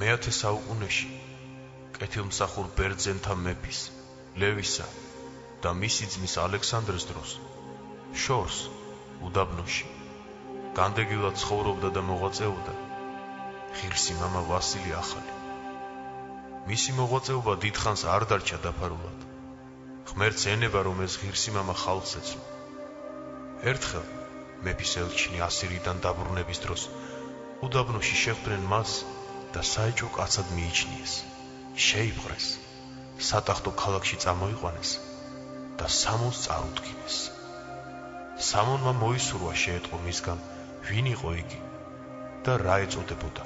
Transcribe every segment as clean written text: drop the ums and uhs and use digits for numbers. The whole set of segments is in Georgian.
მეათე საუკუნეში კეთილმსახურ ბერძენთა მეფის ლევისა და მისი ძმის ალექსანდრეს დროს შორს უდაბნოში განდეგილად ცხოვრობდა და მოღვაწეობდა ღირსი მამა ვასილი ახალი. მისი მოღვაწეობა დიდხანს არ დარჩა დაფარულად. ღმერთს ენება, რომ ეს ღირსი მამა ხალხს ეცნო. ერთხელ მეფის ელჩინი ასირიდან დაბრუნების დროს უდაბნოში შეხვდნენ მას და საეჭვო კაცად მიიჩნიეს. შეიპყრეს, სატახტო ქალაქში წამოიყვანეს და სამონს წარუდგინეს. სამონმა მოისურვა შეეტყო მისგან, ვინ იყო იგი და რა ეწოდებოდა.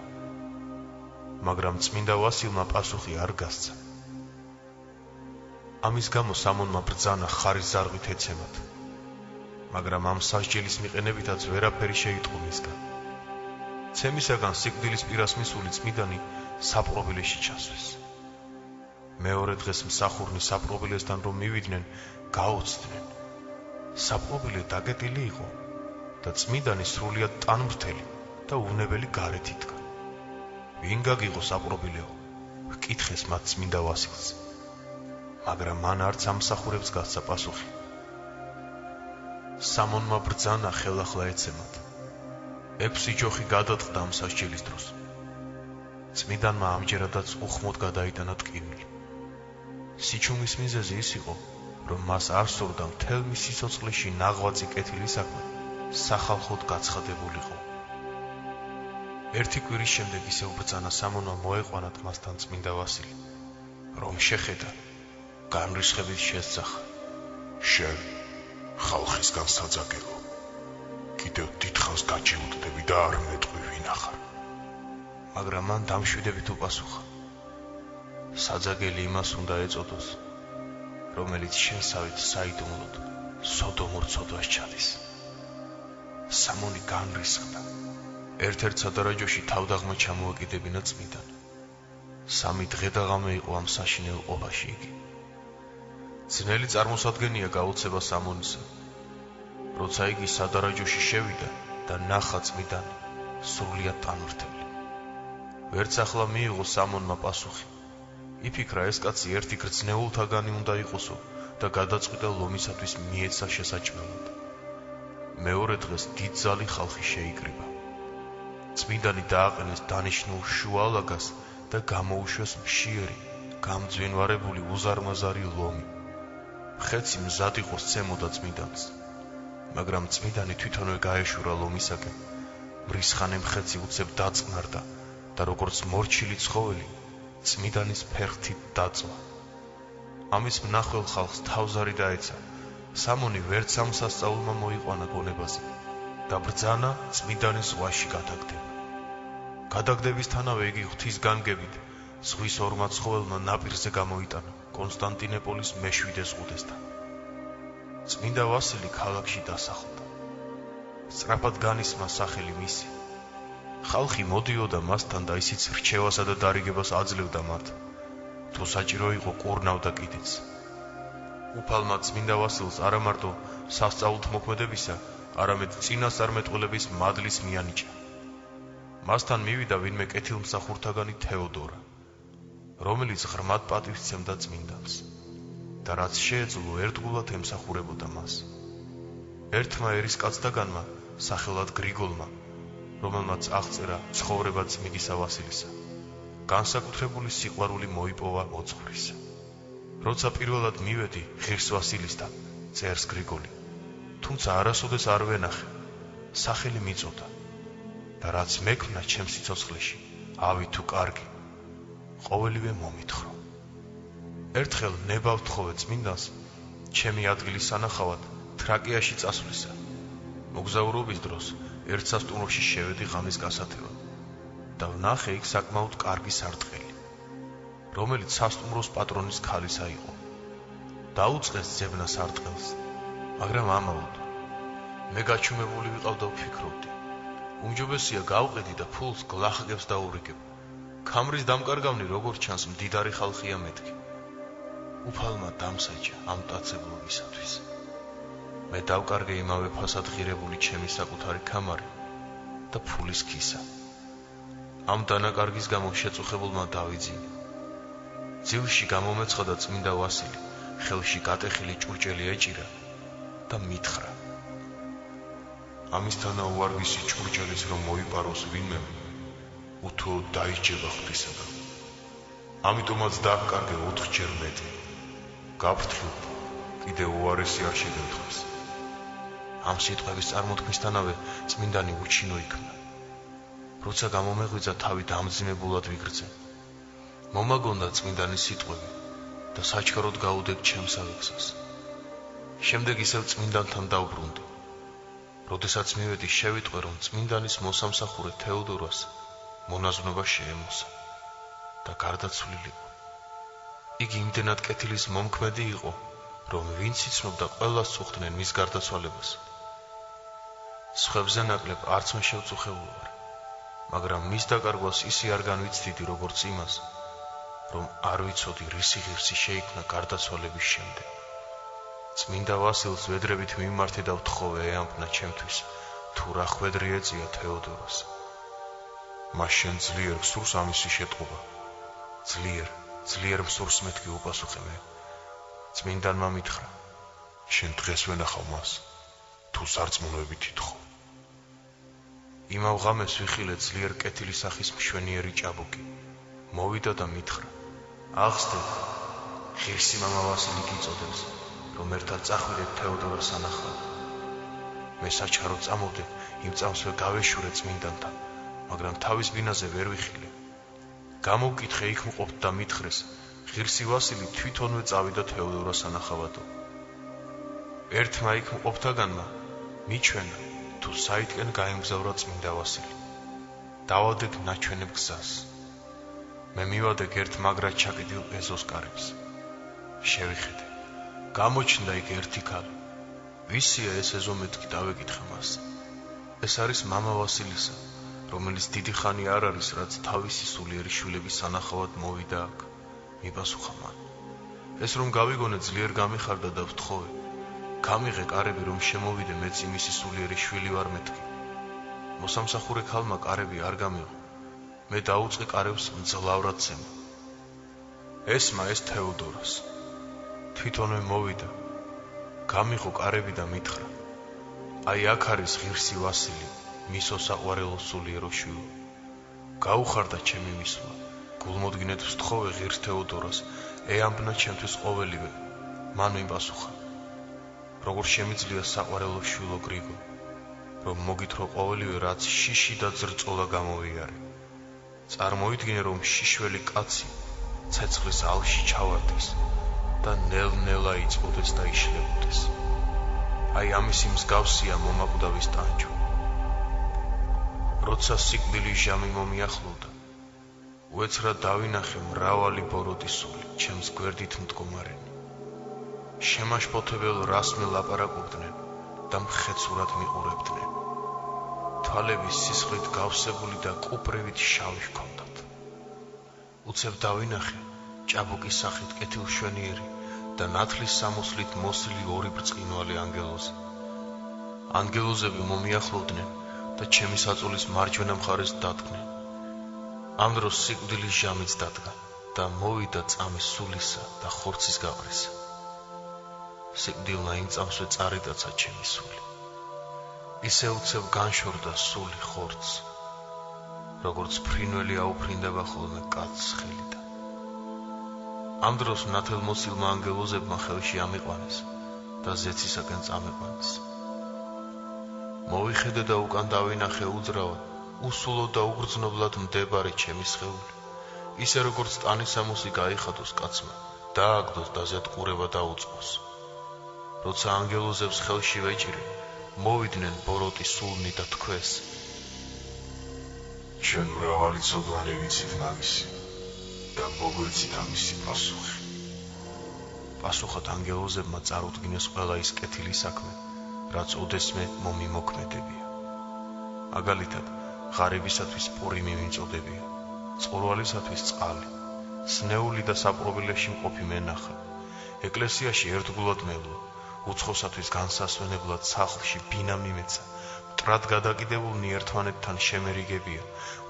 მაგრამ წმინდა ვასილმა პასუხი არ გასცა. ამის გამო სამონმა ბრძანა ხარის ზარღვით ეცემათ, მაგრამ ამ სასჯელის მიყენებითაც ვერაფერი შეიტყო მისგან. ცემისაგან სიკვდილის პირას მისული წმიდანი საპყრობილეში ჩასვეს. მეორე დღეს მსახურნი საპყრობილესთან რომ მივიდნენ, გაოცდნენ. საპყრობილე დაკეტილი იყო და წმიდანი სრულიად ტანმრთელი და უნებელი გარეთ იდგა. ვინ გაგიღო საპყრობილეო? ჰკითხეს მათ წმინდა ვასილს, მაგრამ მან არც ამსახურებს გასცა პასუხი. სამონმა ბრძანა ხელახლა ეცემათ. 6 ჯოხი გადაწყდა ამ სასჯელის დროს. წმიდანმა ამჯერადაც უხმოდ გადაიტანა ტკივილი. სიჩუმის მიზეზი ის იყო, რომ მას არ სურდა მთელ მის სიცოცხლეში ნაღვაწი კეთილი საქმე სახალხოდ გაცხადებულიყო. ერთი კვირის შემდეგ ისევ ბრძანა სამონმა მოეყვანათ მასთან წმინდა ვასილი, რომ შეხედა, განრისხებით შესძახა. შენ ხალხისგან საძაგელო, კიდევ დიდხანს გაჩიუდდები და არ მეტყვი ვინ ახარ. მაგრამ მან დამშვიდებით უპასუხა. საძაგელი იმას უნდა ეწოდოს, რომელიც შენსავით საიდუმლოდ სოდომურ ცოდვას ჩადის. სამონი განრისხდა. ერთ-ერთ სადარაჯოში თავდაღმა ჩამოაკიდებინა წმიდან. 3 დღე და ღამე იყო ამ საშინელ ყოფაში იგი. ძნელი წარმოსადგენია გაუცება სამონისა. როცა იგი სადარაჯოში შევიდა და ნახა წმიდანი სრულიად ტანმრთელი. ვერც ახლა მიიღო სამონმა პასუხი. იფიქრა, ეს კაცი ერთი გრძნეულთაგანი უნდა იყოსო და გადაწყვიტა ლომისათვის მიეცა შესაჭმელად. მეორე დღეს დიდ ზალი ხალხი შეიკრიბა. წმიდანი დააყენეს დანიშნულ შუალაგას და გამოუშვეს მშიერი, გამძვინვარებული უზარმაზარი ლომი. ხეცი მზად იყო სცემოდა წმიდანს, მაგრამ წმიდანი თვითონვე გაეშურა ლომისაკენ. მრისხანე მხეცი უცებ დაწყნარდა და როგორც მორჩილი ცხოველი წმიდანის ფერხთით დაწვა. ამის მნახველ ხალხს თავზარი დაეცა. სამონი ვერც ამ სასწაულმა მოიყვანა გონებაზე და ბრძანა წმიდანის ზღვაში გადაგდება. გადაგდებისთანავე იგი ღვთის განგებით ზღვის ორმა ცხოველმა ნაპირზე გამოიტანა კონსტანტინოპოლის მე-7 ზღუდესთან. წმინდა ვასილი ქალაქში დასახლდა. სწრაფად განისმა სახელი მისი. ხალხი მოდიოდა მასთან და ისიც რჩევასა და დარიგებას აძლევდა მათ, თუ საჭირო იყო კურნავდა კიდეც. უფალმა წმინდა ვასილს არა მარტო სასწაულთ მოქმედებისა, არამედ წინასწარმეტყველების მადლის მიანიჭა. მასთან მივიდა ვინმე კეთილმსახურთაგანი თეოდორა, რომელიც ღრმად პატივსცემდა წმინდანს და რაც შეეძლო ერთგულად ემსახურებოდა მას. ერთმა ერისკაცთაგანმა სახელად გრიგოლმა, რომელმაც აღწერა ცხოვრება წმინდისა ვასილისა, განსაკუთრებული სიყვარული მოიპოვა მოძღვრისა. როცა პირველად მივედი ღირს ვასილისთან, წერს გრიგოლი, თუმცა არასოდეს არ ვენახე, სახელი მიწოდა და რაც მექმნა ჩემს სიცოცხლეში, ავი თუ კარგი, ყოველივე მომითხოვ. ერთხელ ნება ვთხოვე წმინდანს, ჩემი ადგილის სანახავად თრაკიაში წასვლისა. მოგზაურობის დროს ერთ სასტუმროში შევედი ღამის გასათევად და ვნახე იქ საკმაოდ კარგი სარტყელი, რომელიც სასტუმროს პატრონის ქალისა იყო. დაუწყეს ძებნა სარტყელს, მაგრამ ამაოდ მე გაჩუმებული ვიყავ და ვფიქრობდი, უმჯობესია გავყიდი და ფულს გლახაკებს დაურიგებ. ქამრის დამკარგავნი როგორც ჩანს მდიდარი ხალხია მეთქი. უფალმა დამსაჯა ამ მტაცებლობისათვის. მე დავკარგე იმავე ფასად ღირებული ჩემი საკუთარი ქამარი და ფულის ქისა. ამ დანაკარგის გამო შეწუხებულმა დავიძინა. ძილში გამომეცხადა წმინდა ვასილი, ხელში გატეხილი ჭურჭელი ეჭირა და მითხრა: ამისთანა უარგისი ჭურჭელის რომ მოიპაროს ვინმე, უთუოდ დაიჯება ღვთისაგან. ამიტომაც დააკარგე 4-ჯერ მეტი. გაფრთხილ, კიდე უარესი არ შეგემთხვეს. ამ სიტყვების წარმოთქმისთანავე წმინდანი უჩინო იქნა. როცა გამომეღვიძა, თავი დამძიმებულად ვიგრძე. მომაგონდა წმინდანის სიტყვები და საჩქაროდ გაუდეგ ჩემსავე გზას. შემდეგ ისევ წმინდანთან დავბრუნდი. როდესაც მივედი, შევიტყვე, რომ წმინდანის მოსამსახურე თეოდორას მონაზვნობა შეემოსა და გარდაცვლილი იყო. იგი იმდენად კეთილის მომქმედი იყო, რომ ვინც იცნობდა, ყველას წუხდნენ მის გარდაცვალებას. სხვებზე ნაკლებ არც მე შევწუხებული ვარ, მაგრამ მის დაკარგვას ისე არ განვიცდიდი, როგორც იმას, რომ არ ვიცოდი რისი ღირსი შეიქმნა გარდაცვალების შემდეგ. წმინდა ვასილს ვედრებით მიმართე და ვთხოვე ეამბნა ჩემთვის, თუ რა ხვედრი ეწია თეოდორას. მას შენ ძლიერ მსურს ამისი შეტყობა. ძლიერ მსურს მეთქი უპასუხე მე. წმინდანმა მითხრა: შენ დღეს ვენახავ მას, თუ სარწმუნოებით ითხოვ. იმავ ღამეს ვიხილე ძლიერ კეთილი სახის მშვენიერი ჭაბუკი. მოვიდა და მითხრა: აღსდებ, ღირსი მამა ვასილი გიწოდებს, რომ ერთად წახვიდეთ თეოდორას სანახავად. მე საჩქაროდ წამოვდე, იმ წამსვე გავეშურე წმინდანთან, მაგრამ თავის ბინაზე ვერ ვიხილე. გამოვკითხე იქ მყოფთ და მითხრეს: ღირსი ვასილი თვითონვე წავიდა თეოდორას სანახავადო. ერთმა იქ მყოფთაგანმა მიჩვენა, თუ საითკენ გაემგზავრა წმინდა ვასილი. დავადებ ნაჩვენებ გზას. მე მივადებ ერთ მაგრად ჩაკეტილ ეზოს კარებს. შევიხედე. გამოჩნდა იქ ერთი ქალი. ვისია ეს ეზო, მეთქი დავეკითხე მას. ეს არის მამა ვასილისა, რომელიც დიდი ხანი არ არის, რაც თავისი სულიერი შვილების სანახავად მოვიდა აქ. მიპასუხა მან: ეს რომ გავიგონე, ძლიერ გამიხარდა და ვთხოვე. გამიღე კარები, რომ შემოვიდე, მეც იმისი სულიერი შვილი ვარ მეთქი. მოსამსახურე ქალმა კარები არ გამიღო. მე დაუწყე კარებს მძლავრად ზემო. ესმა ეს თეოდორას. თვითონვე მოვიდა. გამიღო კარები და მითხრა: აი აქ არის ღირსი ვასილი, მისო საყვარელო სულიერო შვილო. გაუხარდა ჩემი მისვლა. გულმოდგინედ ვსთხოვე ღირს თეოდორას, ეამბნა ჩემთვის ყოველივე. მან მიპასუხა: როგორ შემიძლია საყვარელო შვილო გრიგო, რომ მოგითხრო ყოველივე, რაც შიში და ძრწოლა გამოვიარე. წარმოიდგინე, რომ შიშველი კაცი ცეცხლის ალში ჩავარდეს და ნელ-ნელა იწვოდეს და იშლებოდეს. აი ამისი მსგავსია მომაკვდავის ტანჯვა. როცა სიკვდილის ჟამი მომიახლოვდა, უეცრად დავინახე მრავალი ბოროტი სული ჩემს გვერდით მდგომარენი. შემაშფოთებელ რას მელაპარაკობდნენ და მხეცურად მიყურებდნენ. თვალები სისხლით გავსებული და კუპრევით შავი ჰქონდათ. უცებ დავინახე ჭაბუკის სახით კეთილშვენიერი და ნათლის სამოსლით მოსილი ორი ბრწყინვალე ანგელოზი. ანგელოზები მომიახლოვდნენ და ჩემი საწოლის მარჯვენა მხარეს დადგნენ. ამ დროს სიკვდილის ჟამიც დადგა და მოვიდა წამი სულისა და ხორცის გაყრისა. სიკვდილმა იმ წამსვე წარიდაცა ჩემი სული. ისე უცებ განშორდა სული ხორცს, როგორც ფრინველი აუფრინდება ხოლმე კაცს ხელიდან. ამ დროს ნათელმოსილმა ანგელოზებმა ხელში ამიყვანეს და ზეცისაკენ წამიყვანეს. მოვიხედე და უკან დავინახე უძრავად, უსულოდ და უგრძნობლად მდებარე ჩემი სხეული, ისე როგორც ტანისამოსი გაიხადოს კაცმა, დააგდოს და ზეთყურება დაუწყოს. როცა ანგელოზებს ხელში ვეჭირე, მოვიდნენ ბოროტი სულნი და თქვეს: ჩვენ მრავალი ცოდვანი ვიცით მაგისი და მოგვეცით ამისი პასუხი. პასუხად ანგელოზებმა წარუდგინეს ყველა ის კეთილი საქმე, რაც ოდესმე მომიმოქმედებია. მაგალითად, ღარიბისათვის პური მიმიწოდებია, წყორვალისათვის წყალი, სნეული და საპყრობილეში მყოფი მენახა, ეკლესიაში ერთგულად მევლო, უცხოსათვის განსასვენებლად სახლში ბინა მიმეცა, მტრად გადაკიდებულნი ერთმანეთთან შემერიგებია,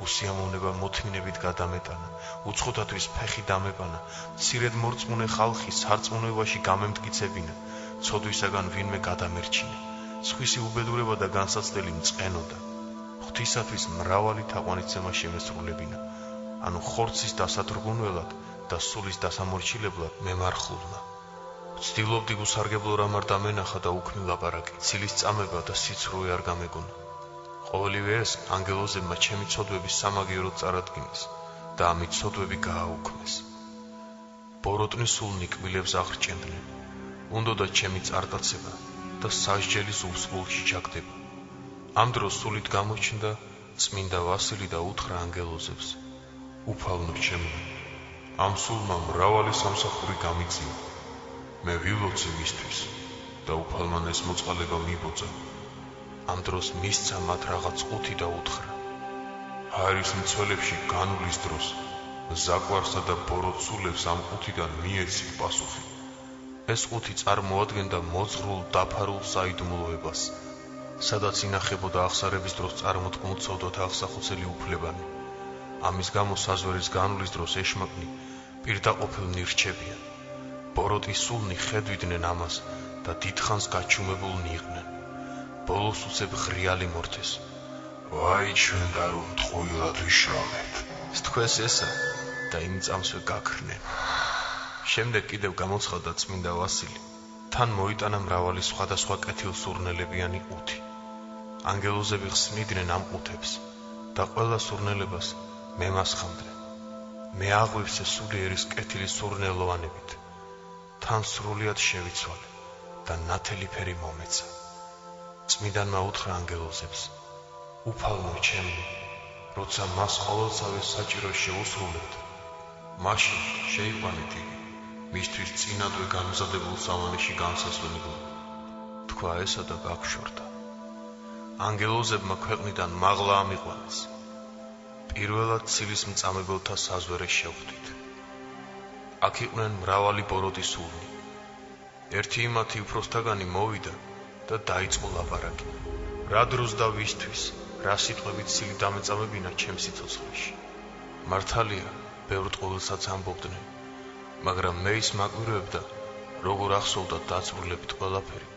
უსიამოვნება მოთმინებით გადამეტანა, უცხოთათვის ფეხი დამეყანა, მცირედ მორწმუნე ხალხი სარწმუნოებაში გამემტკიცებინა, ცოდვისაგან ვინმე გადამერჩინა, სხვისი უბედურება და განსაცდელი მწყენოდა, ღვთისათვის მრავალი თაყვანისცემა შემესრულებინა, ანუ ხორცის დასათრგუნველად და სულის დასამორჩილებლად მემარხულნა. ვცდილობდი გუსარგებლო რამ არ დამენახა და უქმი ლაპარაკი, ცილის წამება და სიცრუე არ გამეგონა. ყოველივე ეს ანგელოზებმა ჩემი ცოდვების სამაგიეროდ წარადგინეს და ამით ცოდვები გააუქმეს. ბოროტნის სულნი კბილებს აღრჭენდნენ, უნდოდა ჩემი წარდაცება და სასჯელი სულში ჩაგდება. ამ დროს სულით გამოჩნდა წმინდა ვასილი და უთხრა ანგელოზებს: უფალნო ჩემო, ამ სულმა მრავალი სამსახური გამიწია. მე ვილოცე მისთვის და უფალმან ეს მოწყალება მიბოძა. ამ დროს მისცა მათ რაღაც ყუთი და უთხრა: ჰაერის მცველებში განვლის დროს ზაკვარსა და ბოროტ სულებს ამ ყუთიდან მიეცით პასუხი. ეს ყუთი წარმოადგენდა მოძღვრულ დაფარულ საიდუმლოებას, სადაც ინახებოდა აღსარების დროს წარმოთქმულ ცოდვათა აღსახოცელი უფლებანი. ამის გამო საზვერის განვლის დროს ეშმაკნი პირდაყოფილნი რჩებიან. ბოროტის სულნი ხედვიდნენ ამას და დიდხანს გაჩუმებულნი იყვნენ. ბოლოს უცებ ღრიალი მორთეს: ვაი ჩვენ და რომ ტყუილად ვიშრალეთ. სთქვეს ესა და იმ წამსვე გაქრნენ. შემდეგ კიდევ გამოცხადდა წმინდა ვასილი. თან მოიტანა მრავალი სხვადასხვა კეთილსურნელებიანი ყუთი. ანგელოზები ხსნიდნენ ამ ყუთებს და ყველა სურნელებას მემასხამდნენ. მე აღვივსე სულიერის კეთილი სურნელოვანებით. თან სრულიად შევიცვალე და ნათელი ფერი მომეცა. წმინდანმა უთხრა ანგელოზებს: უფალნო ჩემო, როცა მას ყოველსავე საჭირო შეუსრულებთ, მაშინ შეიყვანეთ იგი მისთვის წინადვე განმზადებულ სავანეში განსასვენებლად. თქვა ესა და გაგშორდა. ანგელოზებმა ქვეყნიდან მაღლა ამიყვანეს. პირველად ცილის მწამებელთა საზვერე შევხვდით. აქ იყვნენ მრავალი ბოროტის სულნი. ერთი იმათი უფროსთაგანი მოვიდა და დაიწყო ლაპარაკი. რა დროს და ვისთვის, რა სიტყვებით ცილი დამეწამებინა ჩემს სიცოცხლეში. მართალია, ბევრ ყოველსაც ამბობდნენ, მაგრამ მე ის მაკვირვებდა, როგორ ახსოვდა დაწვრილებით ყველაფერი,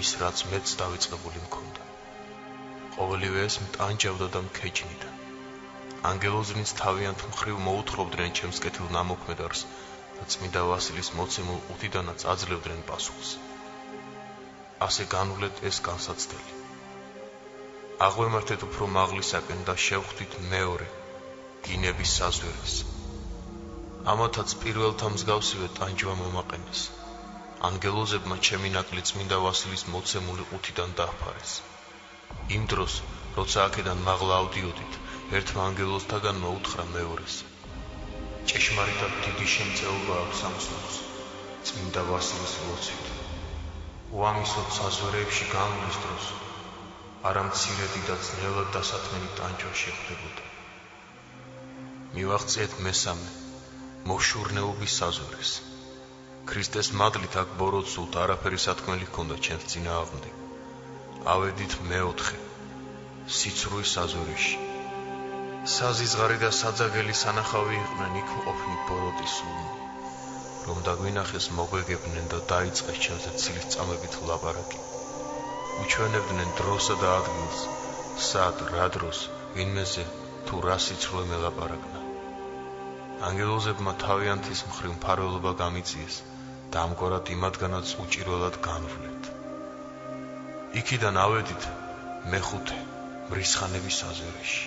ის რაც მეც დავიწყებული მქონდა. ყოველივე ეს მტანჯავდა და მქეჭნიდა. ანგელოზნიც თავიანთ მხრივ მოუთხრობდნენ ჩემს კეთილ ნამოქმედარს და წმინდა ვასილის მოცემულ ყუთიდანაც აძლევდნენ პასუხს. ასე განვლეთ ეს განსაცდელი. აღვემართეთ უფრო მაღლისაკენ და შევხვდით მეორე, გინების საზვერეს. ამათაც პირველთა მსგავსივე ტანჯვა მომაყენეს. ანგელოზებმა ჩემი ნაკლი წმინდა ვასილის მოცემული ყუთიდან დაჰფარეს. იმ დროს, როცა აქედან მაღლა ავდიოდით, ერთმა ანგელოზთაგანმა უთხრა მეორეს: ჭეშმარიტად დიდი შემწეობა აქვს ამ სულს, წმინდა ვასილის ლოცვით. უამისოდ საზვერეებში განვლის დროს არა მცირედი და ძნელად დასათმელი ტანჯვა შეხვდებოდა. მივაღწიეთ მესამე, მოშურნეობის საზვერეს. ქრისტეს მადლით აქ ბოროტ სულთ არაფერი სათქმელი ჰქონდა ჩემს წინააღმდეგ. ავედით მეოთხე, სიცრუის საზვერეში. საზიზღარი და საძაგელი სანახავი იყვნენ იქ მყოფნი ბოროტის სულნი. რომ დაგვინახეს მოგვეგებდნენ და დაიწყეს ჩემზე ცილის წამებით ლაპარაკი. უჩვენებდნენ დროსა და ადგილს, სად, რა დროს, ვინმეზე თუ რა სიცრუე მელაპარაკნა. ანგელოზებმა თავიანთის მხრივ მფარველობა გამიწიეს და ამგვარად იმათგანაც უჭირველად განვლეთ. იქიდან ავედით მეხუთე, მრისხანების საზვერეში.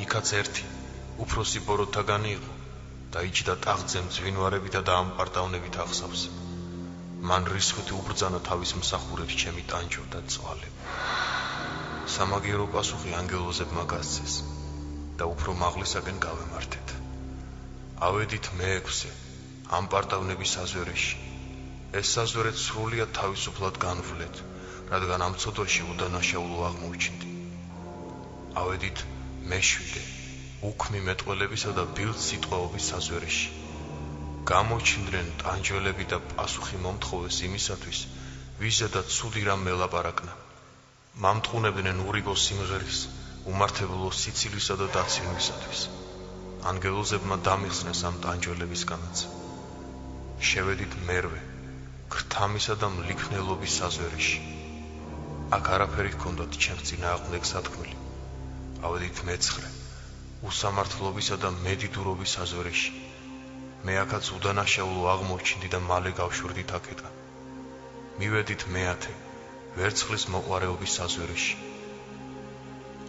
იქაც ერთი, უფროსი ბოროტთაგანი იყო და იჯდა ტახტზე მძვინვარებითა და ამპარტავნებით აღსავსე. მან რისხვით უბრძანა თავის მსახურებს ჩემი ტანჯვა და წვალება. სამაგიერო პასუხი ანგელოზებმა გასცეს და უფრო მაღლისაკენ გავემართეთ. ავედით მეექვსე, ამპარტავნების საზვერეში. ეს საზვერეც სრულიად თავისუფლად განვლეთ, რადგან ამ ცოდვაში უდანაშაულო აღმოჩნდი. ავედით მეშვიდე, უქმი მეტყველებისა და ბილთ სიტყვაობის საზვერეში. გამოჩნდნენ ტანჯველები და პასუხი მომთხოვეს იმისათვის, ვიზედაც ცუდი რამ მელაპარაკნა. მამტყუნებდნენ ურიგო სიმღერის, უმართებელო სიცილისა და დაცინვისათვის. ანგელოზებმა დამიხსნეს ამ ტანჯველებისგანაც. შევედით მერვე, ქრთამისა და მლიქნელობის საზვერიში. აქ არაფერი ჰქონდათ ჩემს წინააღმდეგ სათქმელი. ავედით მეცხრე, უსამართლობისა და მედიდურობის საზვერიში. მე აქაც უდანაშაულო აღმოჩნდი და მალე გავშვირდით აქედან. მივედით მეათე, ვერცხლის მოყვარეობის საზვერიში.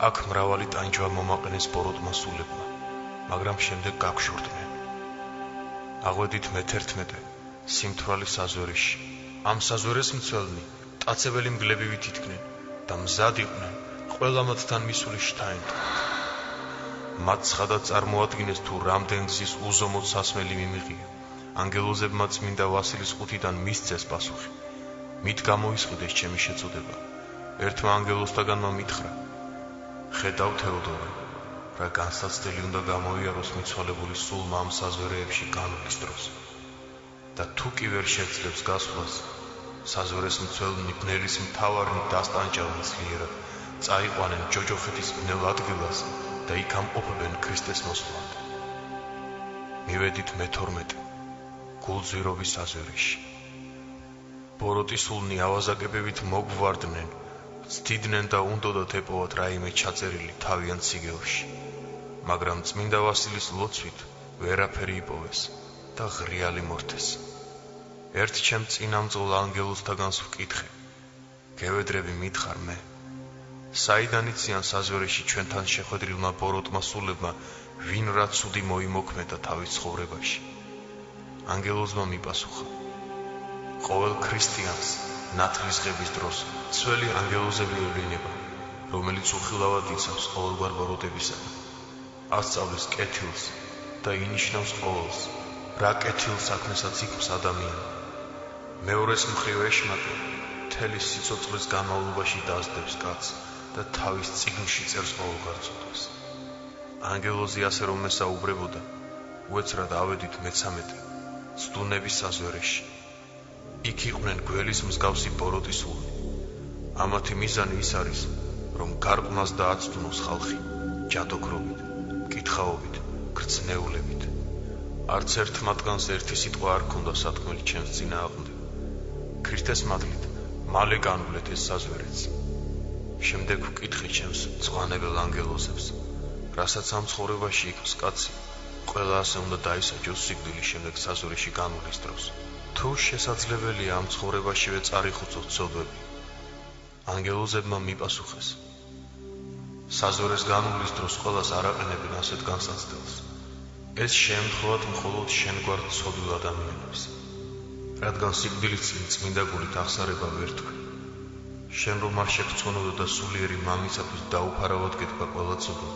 აქ მრავალი ტანჯვა მომაყენეს ბოროტმა სულებმა, მაგრამ შემდეგ გაგშვირდნენ. აღვედით მე-11, სიმთვრალის საზვერიში. ამ საზვერეს მცველნი ტაცებელი მგლებივით ითქმნენ და მზად იყვნენ ყველა მათთან მისული შთაენთან. მათ ცხადად წარმოადგინეს თუ რამდენ გზის უზომოდ სასმელი მიმიღია. ანგელოზებმა წმინდა ვასილის ყუთიდან მისცეს პასუხი. მით გამოისყიდეს ჩემი შეწოდება. ერთმა ანგელოზთაგანმა მითხრა: ხედავ თეოდორე, რა განსაცდელი უნდა გამოიაროს მიცვალებული სულმა ამ საზვერეებში განვლის დროს. და თუ კი ვერ შეძლებს გასვლას, საზვერეს მცველნი ბნელის მთავარნი დასტანჯავენ ძლიერად, წაიყვანენ ჯოჯოხეთის ბნელ ადგილას და იქ ამყოფებენ ქრისტეს მოსვლამდე. მივედით მე-12, გულძვირობის საზვერიში. ბოროტი სულნი ავაზაკებებით მოგვარდნენ, ცდიდნენ და უნდოდათ ეპოვათ რაიმე ჩაწერილი თავიანთ სიგელში. მაგრამ წმინდა ვასილის ლოცვით ვერაფერი იპოვეს და ღრიალი მორთეს. ერთ ჩემ წინამძღოლ ანგელოზთაგანს ვკითხე: გევედრები მითხარ მე? საიდან იციან საზვერეში ჩვენთან შეხვედრილმა ბოროტმა სულებმა ვინ რა ცუდი მოიმოქმედა თავის ცხოვრებაში? ანგელოზმა მიპასუხა: ყოველ ქრისტიანს ნათლისღების დროს ცველი ანგელოზები ევლინება, რომელიც უხილავად იცავს ყოველგვარ ბოროტებისაგან. ასწავლის კეთილს და ინიშნავს ყოველს, რა კეთილ საქმესაც იქმს ადამიანი. მეორეს მხრივ ეშმაკი მთელი სიცოცხლის განმავლობაში დაძდებს კაცს და თავის წიგნში წერს ყოველგვარ ცოდვას. ანგელოზი ასე რომ მესაუბრებოდა, უეცრად ავედით მე-13, ცდუნების საზვერეში. იქ იყვნენ გველის მსგავსი ბოროტი სულნი. ამათი მიზანი ის არის, რომ გარყვნას დააცდუნოს ხალხი ჯადოქრობით, მკითხაობით, გრძნეულებით. არც ერთ მათგანს ერთი სიტყვა არ ჰქონდა სათქმელი ჩემს წინააღმდეგ. ქრისტეს მადლით მალე განვლეთ ეს საზვერეც. შემდეგ ვკითხე ჩემს მწვანებელ ანგელოზებს, რასაც ამ ცხოვრებაში იქმს კაცი, ყველა ასე უნდა დაისაჯოს სიკვდილის შემდეგ საზვერეში განვლის დროს. თუ შესაძლებელია ამ ცხოვრებაშივე წარიხუცოთ ცოდვები. ანგელოზებმა მიპასუხეს: საზვერეს განვლის დროს ყველას არ აყენებენ ასეთ განსაცდელს. ეს შეემთხვევათ მხოლოდ შენგვარ ცოდვილ ადამიანებს. რადგან სიკვდილის წინ წმინდა გულით აღსარება ვერ თქვი. შენ რომ არ შეგწონოდა და სულიერი მამისათვის დაუფარავად გეთქვა ყველა ცოდვა.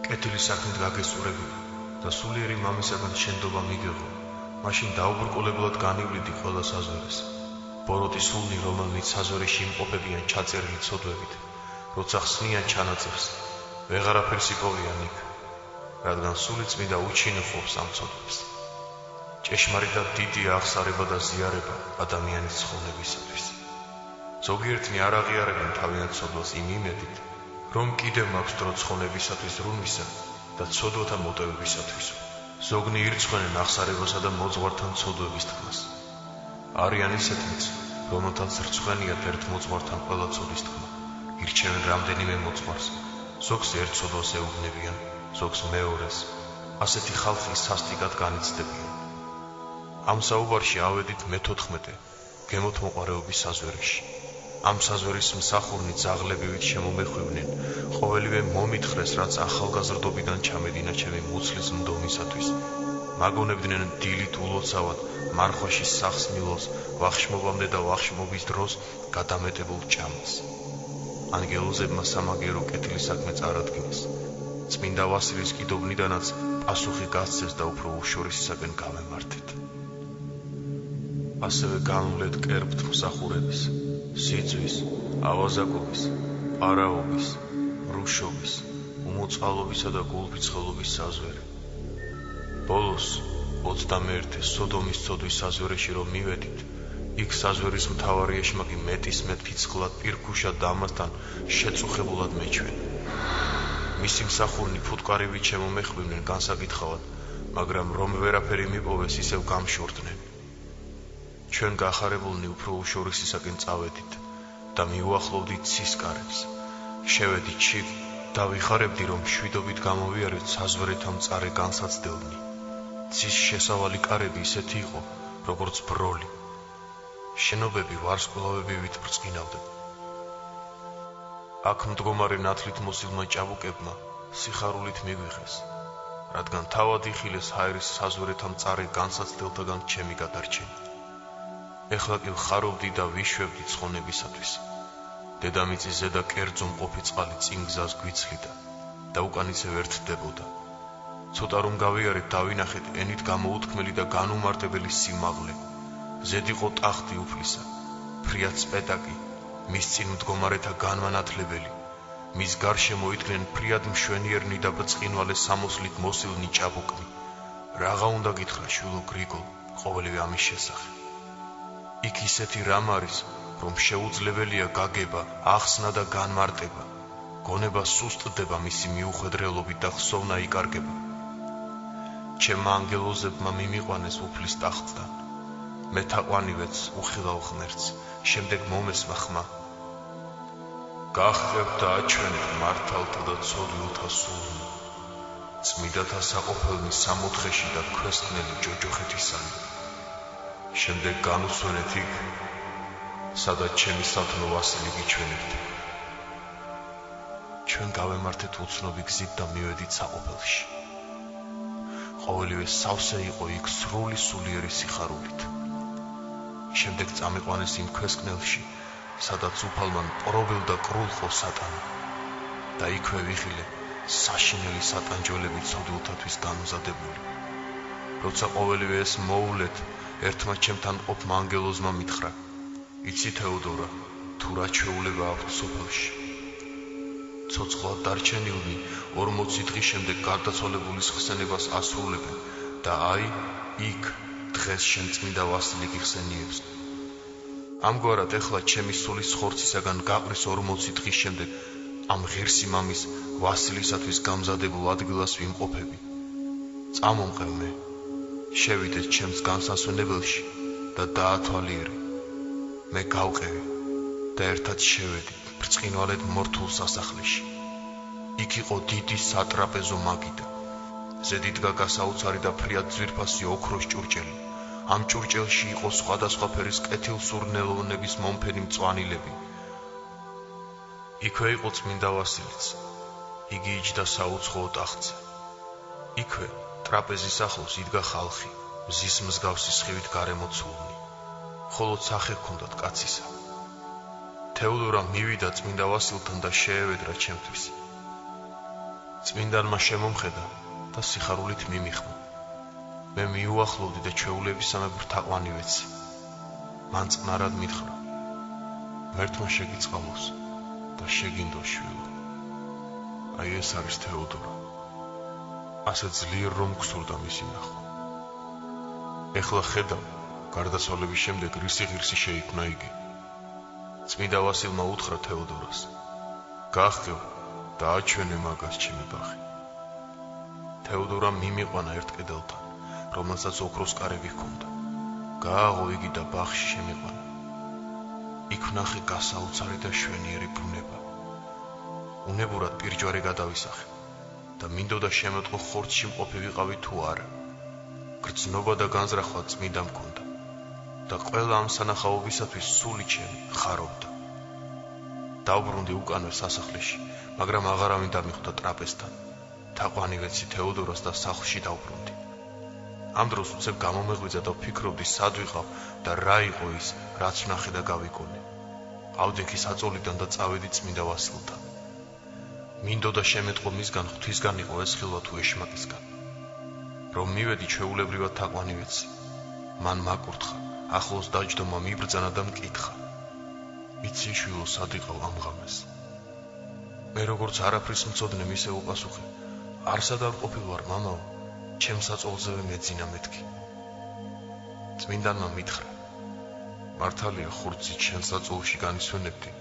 კეთილი საქმით გაგესწორებია და სულიერი მამისაგან შენდობა მიგეღო, მაშინ დაუბრკოლებლად განივლიდი ყველა საზვერეს. ბოროტი სულნი, რომელნიც საზვერეში იმყოფებიან ჩაწერილი ცოდვებით, როცა ხსნიან ჩანაწერს, ვეღარაფერს იპოვიან იქ, რადგან სული წმინდა უჩინხობს ამ ცოდვებს. ჭეშმარიტად დიდია აღსარება და ზიარება ადამიანის ცხოვნებისათვის. ზოგიერთნი არ აღიარებენ თავიანთ ცოდვას იმ იმედით, რომ კიდევ მაქვს დრო ცხოვნებისათვის რუნვისა და ცოდვათა მოტევებისათვის. ზოგნი ირცხვენენ აღსარებასა და მოძღვართან ცოდვების თქმას. არიან ისეთნიც, რომელთაც რცხვენიათ ერთ მოძღვართან ყველა ცოდვის თქმა. ირჩევენ რამდენიმე მოძღვარს, ზოგს ერთ ცოდვას ეუბნებიან, ზოგს მეორეს. ასეთი ხალხი სასტიკად განიცდებიან. ამ საუბარში ავედით მე-14, გემოთ მოყვარეობის საზვერეში. ამ საზვერის მსახურნი ძაღლებივით შემომეხვივნენ, ყოველივე მომითხრეს, რაც ახალგაზრდობიდან ჩამედინა ჩემი მუცლის მდომისათვის. მაგონებდნენ დილით ულოცავად, მარხვაში სახს მილოს, ვახშმობამდე და ვახშმობის დროს გადამეტებულ ჭამას. ანგელოზებმა სამაგერო კეთილი საქმე წარადგინეს. წმინდა ვასილის კიდობნიდანაც პასუხი გასცეს და უფრო უშორისისაკენ გამემართეთ. ასევე განვლეთ კერბთ მსახურების, სიძვის, ავაზაკობის, პარაობის, რუშობის, უმოწყალობისა და გულფრიცხელობის საზვერი. ბოლოს 21 სოდომის ცოდვის საზვერეში რომ მივედით, იქ საზვერის მთავარი ეშმაკი მეტის მეტ ფიცხლად პირქუშად და ამასთან შეწუხებულად მეჩვენა. მისი მსახურნი ფუტკარივით შემომეხვიდნენ განსაკითხავად, მაგრამ რომ ვერაფერი მიპოვეს, ისევ გამშორდნენ. ჩვენ გახარებულნი უფრო უშორისისაკენ წავედით და მიუახლოვდით ცის კარებს. შევედით შიგ და ვიხარებდი, რომ მშვიდობით გამოვიარეთ საზღვრეთა მწარე განსაცდელნი. ცის შესავალი კარები ისეთი იყო, როგორც ბროლი. შენობები ვარსკვლავები ვითბრწყინავდა. აქ მდგომარე ნათლით მოსილმა ჭაბუკებმა სიხარულით მიგვიღეს, რადგან თავად იხილეს ჰაერის საზღვრეთა მწარე განსაცდელთაგან ჩემი გადარჩენი. ეხლა კი ვხარობდი და ვიშვებდი ცხონებისათვის. დედამიწის ზედა კერძო მყოფი წყალი წინ გზას გვიცლიდა და უკან ისევ ერთდებოდა. ცოტა რომ გავიარეთ, დავინახეთ ენით გამოუთქმელი და განუმარტებელი სიმაღლე. ზედ იყო ტახტი უფლისა, ფრიად სპეტაკი, მის წინ მდგომარეთა განმანათლებელი. მის გარშემო იდგნენ ფრიად მშვენიერნი და ბრწყინვალე სამოსლით მოსილნი ჭაბუკნი. რაღა უნდა გითხრა შვილო გრიგოლ ყოველივე ამის შესახებ. იქ ისეთი რამ არის, რომ შეუძლებელია გაგება, ახსნა და განმარტება. გონება სუსტდება მისი მიუხედრელობით და ხსოვნა იკარგება. ჩემმა ანგელოზებმა მიმიყვანეს უფლის ტახტთან. მე თაყვანივეც უხილავ ღმერთს, შემდეგ მომესვა ხმა. გახდეთ და აჩვენეთ მართალთა და ცოდვილთა სულნი, წმიდათა საყოფელნი სამოთხეში და ქვესკნელი ჯოჯოხეთისანი. შემდეგ განუსვენეთ იქ, სადაც ჩემი სათნო ვასილი გიჩვენებთ. ჩვენ გავემართეთ უცნობი გზით და მივედით საყოფელში. ყოველივე სავსე იყო იქ სრული სულიერი სიხარულით. შემდეგ წამიყვანეს იმ ქვესკნელში, სადაც უფალმან პრობილ და კრულხო სატანი და იქვე ვიხილე საშინელი სატანჯველებით ცოდვილთათვის განუზადებული. როცა ყოველივე ეს მოვლეთ, ერთმა ჩემთან ყოფმა ანგელოზმა მითხრა, იცი თეოდორა, თუ რა ჩვეულება აქვთ სოფელში. ცოცხლად დარჩენილნი 40 დღის შემდეგ გარდაცვალებულის ხსენებას ასრულებენ და აი, იქ დღეს შენ წმინდა ვასილი გიხსენიებს. ამგვარად ეხლა ჩემი სულის ხორცისაგან გაყრის 40 დღის შემდეგ ამ ღირსი მამის ვასილისათვის გამზადებულ ადგილას ვიმყოფები. წამომყევ მე, შევიდეთ ჩემს განსასვენებელში და დაათვალიერე. მე გავყევი და ერთად შევედი ბრწყინვალედ მორთულ სასახლეში. იქ იყო დიდი სატრაპეზო მაგიდა. ზედ იდგა გასაოცარი და ფრიად ძვირფასი ოქროს ჭურჭელი. ამ ჭურჭელში იყო სხვადასხვა ფერის კეთილსურნელოვნების მომფენი მწვანილები. იქვე იყო წმინდა ვასილიც. იგი იჯდა საუცხოო ტახტზე. იქვე ტრაპეზის ახლოს იდგა ხალხი, მზის მსგავსი სხივით გარემოცულნი. ხოლო სახე ჰქონდათ კაცისა. თეოდორა მივიდა წმინდა ვასილთან და შეევედრა ჩემთვის. წმინდანმა შემომხედა და სიხარულით მიმიხმა. მე მიუახლოვდი და ჩვეულებისამებრ თაყვანივეცი. მან წყნარად მითხრა, ღმერთმა შეგიწყალოს და შეგინდო შვილო. აი ეს არის თეოდორა. ასე ძლიერ რომ გსურდა მისი ნახვა. ეხლა ხედავ, გარდაცვალების შემდეგ რისი ღირსი შეიქმნა იგი. წმინდა ვასილმა უთხრა თეოდორას, გახდევ და აჩვენე მაგას ჩემი ბაღი. თეოდორა მიმიყვანა ერთ კედელთან, რომელსაც ოქროს კარები ჰქონდა. გააღო იგი და ბაღში შემიყვანა. იქ ვნახე გასაოცარი და შვენიერი ბუნება. უნებურად პირჯვარე გადავისახე და მინდოდა შემეტყო ხორცში მყოფი ვიყავი თუ არა. გრძნობა და განზრახვა წმინდა მქონდა და ყველა ამ სანახაობისათვის სული ჩემი ხარობდა. დავბრუნდი უკანვე სასახლეში, მაგრამ აღარავინ დამიხვდა ტრაპეზთან. თაყვანივეცი თეოდორას და სახლში დავბრუნდი. ამ დროს უცებ გამომეღვიძა და ვფიქრობდი, სად ვიყავ და რა იყო ის, რაც ვნახე და გავიკონე. ავდექი საწოლიდან და წავედი წმინდა ვასილთან. მინდოდა შემეტყო მისგან ღვთისგან იყო ეს ხილვა თუ ეშმაკისგან. რომ მივედი ჩვეულებრივად თაყვანივეცი. მან მაკურთხა, ახლოს დაჯდომა მიბრძანა და მკითხა, იცი შვილო, სად იყავ ამ ღამეს? მე როგორც არაფრის მცოდნე მისე უპასუხე, არსად არ ყოფილვარ მამაო, ჩემ საწოლზევე მეძინა მეთქი. წმინდანმა მითხრა, მართალია ხურცი ჩემს საწოლში განისვენებდი,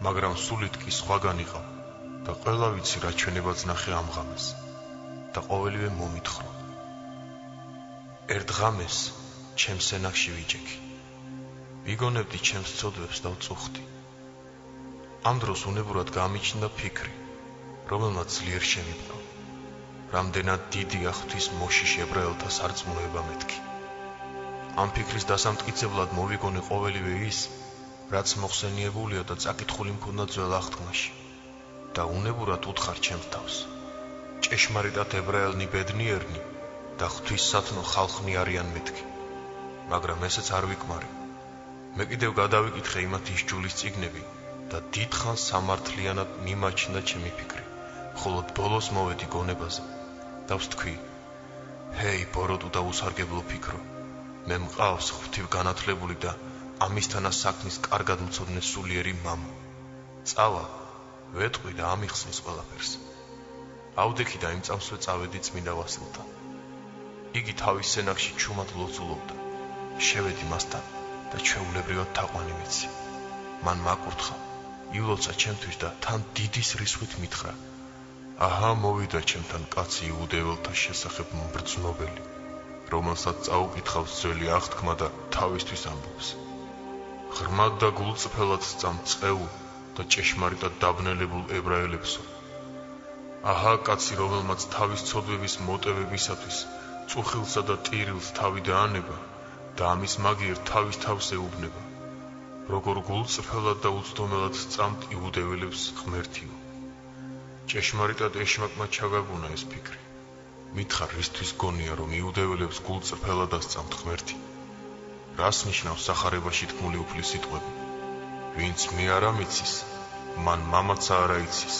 მაგრამ სულით კი სხვაგან იყავ და ყველა ვიცი რა ჩვენებაც ნახე ამ ღამეს და ყოველივე მომითხოვ. ერთ ღამეს ჩემს სენახში ვიჯექი, ვიგონებდი ჩემს ცოდვებს და ვწუხდი. ამ დროს უნებურად გამიჩნდა ფიქრი, რომელმაც ძლიერ შემიბნო, რამდენად დიდია ღვთის მოშიშ ებრაელთა სარწმუნოება მეთქი. ამ ფიქრის დასამტკიცებლად მოვიგონე ყოველივე ის, რაც მოხსენიებულია და წაკითხული მქონდა ძველ აღთქმაში და უნებურად უთხარ ჩემს თავს. ჭეშმარიტად ებრაელნი ბედნიერნი და ღვთისსათნო ხალხნი არიან მეთქი, მაგრამ ესეც არ ვიკმარი. მე კიდევ გადავიკითხე იმათ ისჯულის წიგნები და დიდხანს სამართლიანად მიმაჩნდა ჩემი ფიქრი, ხოლო ბოლოს მოვედი გონებაზე და ვსთქვი, ჰეი ბოროტუ და უსარგებლო ფიქრო, მე მყავს ღვთივ განათლებული და ამისთანა საქმის კარგად მცოდნე სულიერი მამა. წავა, ვეტყვი და ამიხსნის ყველაფერს. ავდექი და იმ წამსვე წავედი წმინდა ვასილთან. იგი თავის სენახში ჩუმად ლოცულობდა. შევედი მასთან და ჩვეულებრივად თაყვანი მიცი. მან მაკურთხა, ილოცა ჩემთვის და თან დიდის რისხვით მითხრა, აჰა მოვიდა ჩემთან კაცი იუდეველთა შესახებ მბრძნობელი, რომელსაც წაუკითხავს ძველი აღთქმა და თავისთვის ამბობს. ღრმად და გულწრფელად სწამ წყეულ და ჭეშმარიტად დაბნელებულ ებრაელებსო. აჰა კაცი, რომელმაც თავის ცოდვების მოტევებისათვის წუხილსა და ტირილს თავი დაანება და ამის მაგიერ თავის თავს ეუბნება, როგორ გულწრფელად და უცდომელად სწამთ იუდეველებს ღმერთიო. ჭეშმარიტად ეშმაკმა ჩაგაგუნა ეს ფიქრი. მითხარ, რისთვის გონია, რომ იუდეველებს გულწრფელად ასწამთ ღმერთი? რას ნიშნავს სახარებაში თქმული უფლის სიტყვები? ვინც მე არ ამიცის, მან მამაც არ აიცის.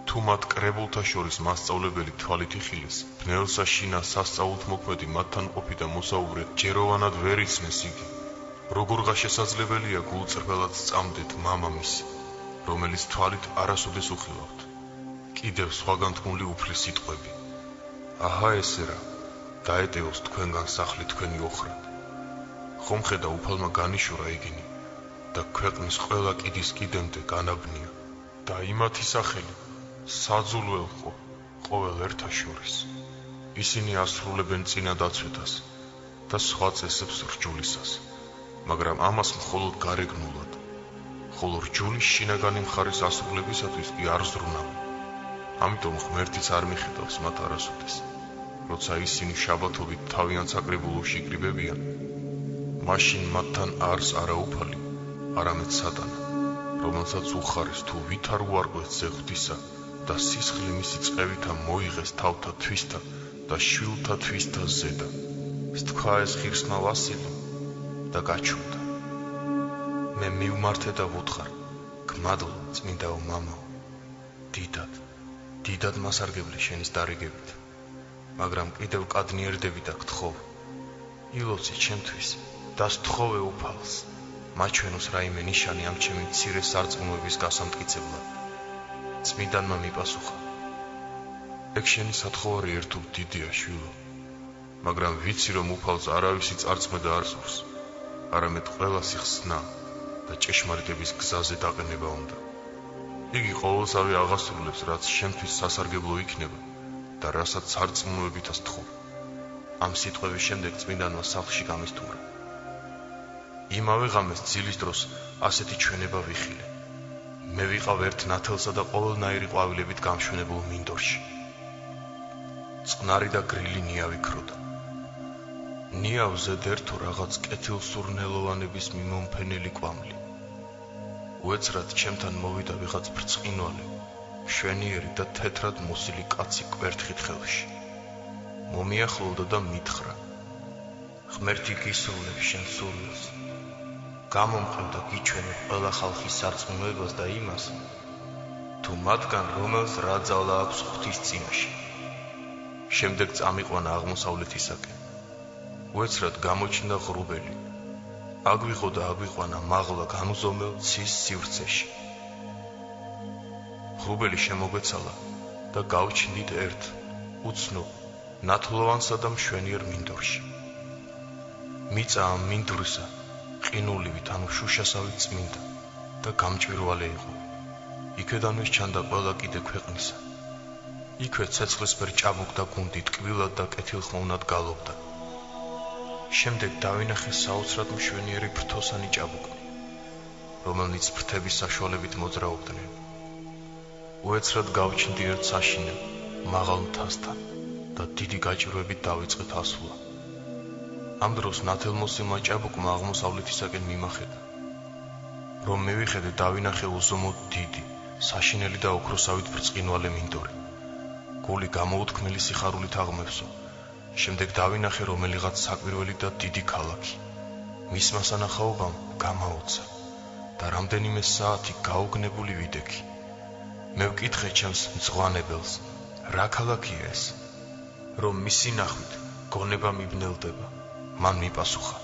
თუ მათ კრებულთა შორის მასწავლებელი თვალით იხილეს, ბნელსა შინა სასწაულთმოქმედი მათთან ყოფი და მოსაუბრე ჯეროვანად ვერ იცნეს იგი. როგორღა შესაძლებელია გულწრფელად სწამდეთ მამამისი, რომელიც თვალით არასოდეს უხილავთ? კიდევ სხვაგან თქმული უფლის სიტყვები. აჰა ესე რა, დაეტევოს თქვენგან სახლი თქვენი ოხრად. ხომ ხედა უფალმა განიშურა იგინი და ქვეყნის ყველა კიდის კიდემდე განაბნია და იმათი სახელი საძულველყო ყოველ ერთა შორის. ისინი ასრულებენ წინა დაცვეთას და სხვა წესებს რჯულისას, მაგრამ ამას მხოლოდ გარეგნულად, ხოლო რჯულის შინაგანი მხარის ასრულებისათვის კი არ ზრუნავენ. ამიტომ ღმერთიც არ მიხედავს მათ არასოდეს, როცა ისინი შაბათობით თავიანთ საკრებულოში იკრიბებიან, მაშინ მათთან არს არა უფალი, არამედ სატანა, რომელსაც უხარეს თუ ვით არ უარყვეს ძე ღვთისა და სისხლი მისი წყევითა მოიღეს თავთა თვისთა და შვილთა თვისთა ზედა. სთქვა ეს ღირსმა ვასილი და გაჩუმდა. მე მივმართე და ვუთხარ, გმადლო წმინდაო მამაო, დიდად მასარგებლე შენის დარიგებით, მაგრამ კიდევ კადნიერდები და გთხოვ, ილოცე ჩემთვის და სთხოვე უფალს, მაჩვენოს რაიმე ნიშანი ამ ჩემი მცირე სარწმუნოების გასამტკიცებლად. წმინდანმა მიპასუხა, ეგ შენი სათხოვარი ერთობ დიდია შვილო, მაგრამ ვიცი რომ უფალს არავისი წარწმედა არ სურს, არამედ ყველას იხსნა და ჭეშმარიტების გზაზე დაყენება უნდა. იგი ყოველსავე აღასრულებს, რაც შენთვის სასარგებლო იქნება და რასაც სარწმუნოებითა სთხოვ. ამ სიტყვების შემდეგ წმინდანმა სახლში გამისტუმრა. იმავე ღამეს ძილის დროს ასეთი ჩვენება ვიხილე. მე ვიყავ ერთ ნათელსა და ყოველნაირი ყვავილებით გამშვენებულ მინდორში. წყნარი და გრილი ნია ვიქროდა. ნიავზე დერთო რაღაც კეთილსურნელოვანების მიმომფენელი კვამლი. უეცრად ჩემთან მოვიდა ვიღაც ბრწყინვალე, მშვენიერი და თეთრად მოსილი კაცი კვერთხით ხელში. მომიახლოვდა და მითხრა, ღმერთი გისრულებს შენ სურვილს, გამომყევ და გიჩვენებ ყველა ხალხის სარწმუნოებას და იმას, თუ მათგან რომელს რა ძალა აქვს ღვთის წინაშე. შემდეგ წამიყვანა აღმოსავლეთისაკენ. უეცრად გამოჩნდა ღრუბელი. აგვიღო და აგვიყვანა მაღლა განუზომელ ცის სივრცეში. ღრუბელი შემოგვეცალა და გავჩნდით ერთ უცნობ, ნათლოვანსა და მშვენიერ მინდორში. მიწა ამ მინდვრისა ყინულივით ანუ შუშასავით წმინდა და გამჭვირვალე იყო. იქედანვე ჩანდა ყველა კიდე ქვეყნისა. იქვე ცეცხლისფერ ჭაბუკ და გუნდი ტკბილად და კეთილხმოვნად გალობდა. შემდეგ დავინახე საოცრად მშვენიერი ფრთოსანი ჭაბუკი, რომელნიც ფრთების საშუალებით მოძრაობდნენ. უეცრად გავჩნდი ერთ საშინელ, მაღალ მთასთან და დიდი გაჭირვებით დავიწყეთ ასვლა. ამ დროს ნათელმოსილმა ჭაბუკმა აღმოსავლეთისაკენ მიმახედა. რომ მივიხედე, დავინახე უზომოდ დიდი, საშინელი და ოქროსავით ბრწყინვალე მინდორი. გული გამოუთქმელი სიხარულით აღმევსო. შემდეგ დავინახე რომელიღაც საკვირველი და დიდი ქალაქი. მის მასანახაობამ გამაოცა და რამდენიმე საათი გაუგნებული ვიდექი. მე ვკითხე ჩემს მწვანებელს, რა ქალაქია ეს? რომ მისი ნახვით გონება მიბნელდება. მან მიპასუხა,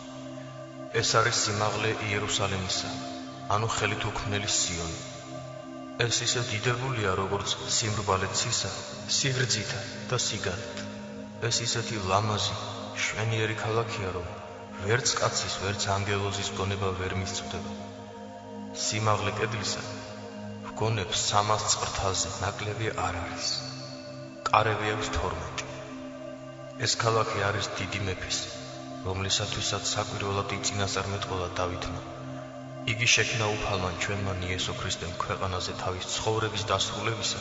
ეს არის სიმაღლე იერუსალემისა, ანუ ხელით უქმნელი სიონი. ეს ისე დიდებულია, როგორც სიმრბალე ცისა, სიგრძითა და სიგანით. ეს ისეთი ლამაზი, შვენიერი ქალაქია, რომ ვერც კაცის, ვერც ანგელოზის გონება ვერ მისწვდება. სიმაღლე კედლისა ვგონებ 300 წრთაზე ნაკლები არ არის. კარები აქვს 12. ეს ქალაქი არის დიდი მეფის, რომლისათვისაც საკვირველად იწინასწარმეტყველა დავითმა. იგი შექმნა უფალმან ჩვენმა იესო ქრისტემ ქვეყანაზე თავის ცხოვრების დასრულებისა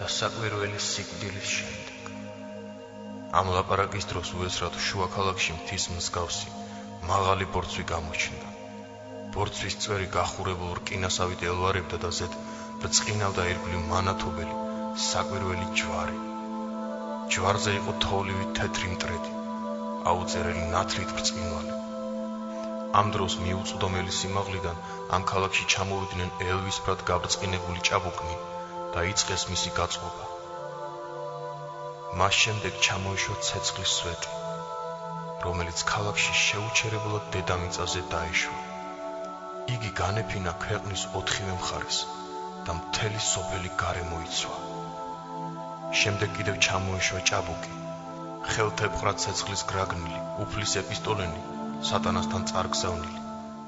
და საკვირველის სიკვდილის შემდეგ. ამ ლაპარაკის დროს უეცრად შუა ქალაქში მთის მსგავსი მაღალი ბორცვი გამოჩნდა. ბორცვის წვერი გახურებულ რკინასავით ელვარებდა და ზედ ბრწყინავდა ირგვლივ მანათობელი საკვირველი ჯვარი. ჯვარზე იყო თოვლივით თეთრი მტრედი, აუწერელი ნათლით ბრწყინვალე. ამ დროს მიუწვდომელი სიმაღლიდან ამ ქალაქში ჩამოვიდნენ ელვისფრად გაბრწყინებული ჭაბუკნი და იწყეს მისი გაწყობა. მას შემდეგ ჩამოიშვა ცეცხლის სვეტი, რომელიც ქალაქში შეუჩერებლად დედამიწაზე დაეშვა. იგი განეფინა ქვეყნის 4-ვე მხარეს და მთელი სოფელი გარემოიცვა. შემდეგ კიდევ ჩამოიშვა ჭაბუკი, ხელთეპყრა ცეცხლის გრაგნილი, უფლის ეპისტოლენი, სატანასთან წარგზავნილი,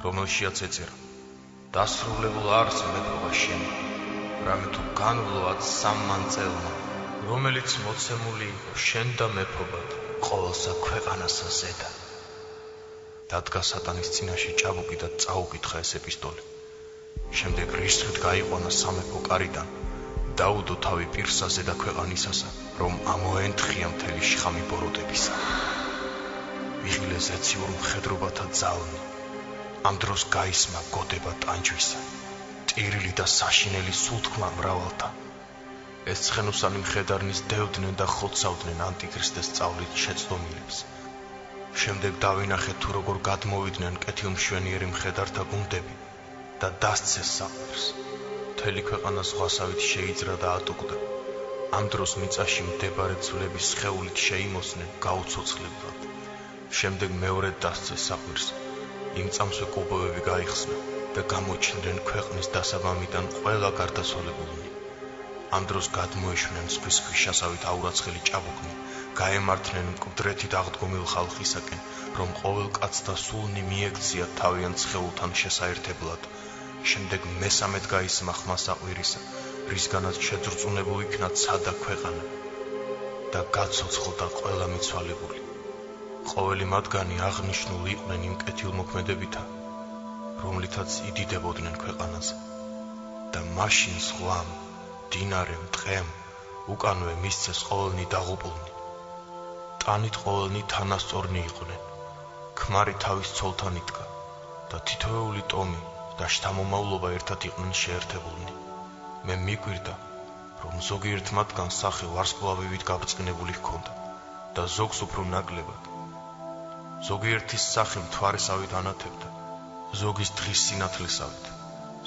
რომელშიაც ეწერა: დასრულებულ არს მეფობა შენი, რამე თუ განვლოად სამმან წელმა, რომელიც მოცემული იყო შენ და მეფობად ყოველსა ქვეყანასა ზედა. დადგა სატანის წინაშე ჭაბუკი და წაუკითხა ეს ეპისტოლე. შემდეგ რისხით გაიყვანა სამეფო კარიდან, დაუდო თავი პირსა ზედა ქვეყანისასა, რომ ამოენთხია მთელი შხამი ბოროტებისა. ვიღილე ზეციურ მხედრობათა ძალნი. ამ დროს გაისმა გოდება ტანჯვისა, ტირილი და საშინელი სულთქმა მრავალთა. ეს ცხენოსანი მხედარნის დევდნენ და ხოცავდნენ ანტიქრისტეს სწავლით შეცდომილებს. შემდეგ დავინახე თუ როგორ გადმოვიდნენ კეთილმშვენიერი მხედართა გუნდები და დასცეს საყვირს. მთელი ქვეყანა ზღვასავით შეიძრა და ატუկდა. ამ დროს მიწაში მდებარე ძვლების სხეულით შეიმოსდნენ გაუცოცხლებლად. შემდეგ მეორედ დასცეს საყვირს. იმ წამსვე კუბოები გაიხსნა და გამოჩნდნენ ქვეყნის დასაბამიდან ყველა გარდაცვალებულნი. ამ დროს გადმოეშვნენ ზღვის ქვიშასავით აურაცხელი ჭაბუკნი, გაემართნენ მკვდრეთით აღდგომილ ხალხისაკენ, რომ ყოველ კაცთა სულნი მიექცია თავიანთ სხეულთან შესაერთებლად. შემდეგ მესამედ გაისმა ხმა საყვირისა, რისგანაც შეძრწუნებულ იქნა ცადა ქვეყანა და გაცოცხლდა ყველა მიცვალებული. ყოველი მათგანი აღნიშნული იყვნენ იმ კეთილმოქმედებითა, რომლითაც იდიდებოდნენ ქვეყანაზე. და მაშინ ზღვამ, დინარემ, ტყემ, უკანვე მისცეს ყოველნი დაღუპულნი. ტანით ყოველნი თანასწორნი იყვნენ. ქმარი თავის ცოლთან იდგა და თითოეული ტომი და შთამომავლობა ერთად იყვნენ შეერთებულნი. მე მიგვირდა, რომ ზოგიერთ მათგანს სახე ვარსკვლავივით გაბრწყინებული ჰქონდა და ზოგს უფრო ნაკლებად. ზოგიერთის სახე მთვარესავით ანათებდა, ზოგის დღის სინათლესავით,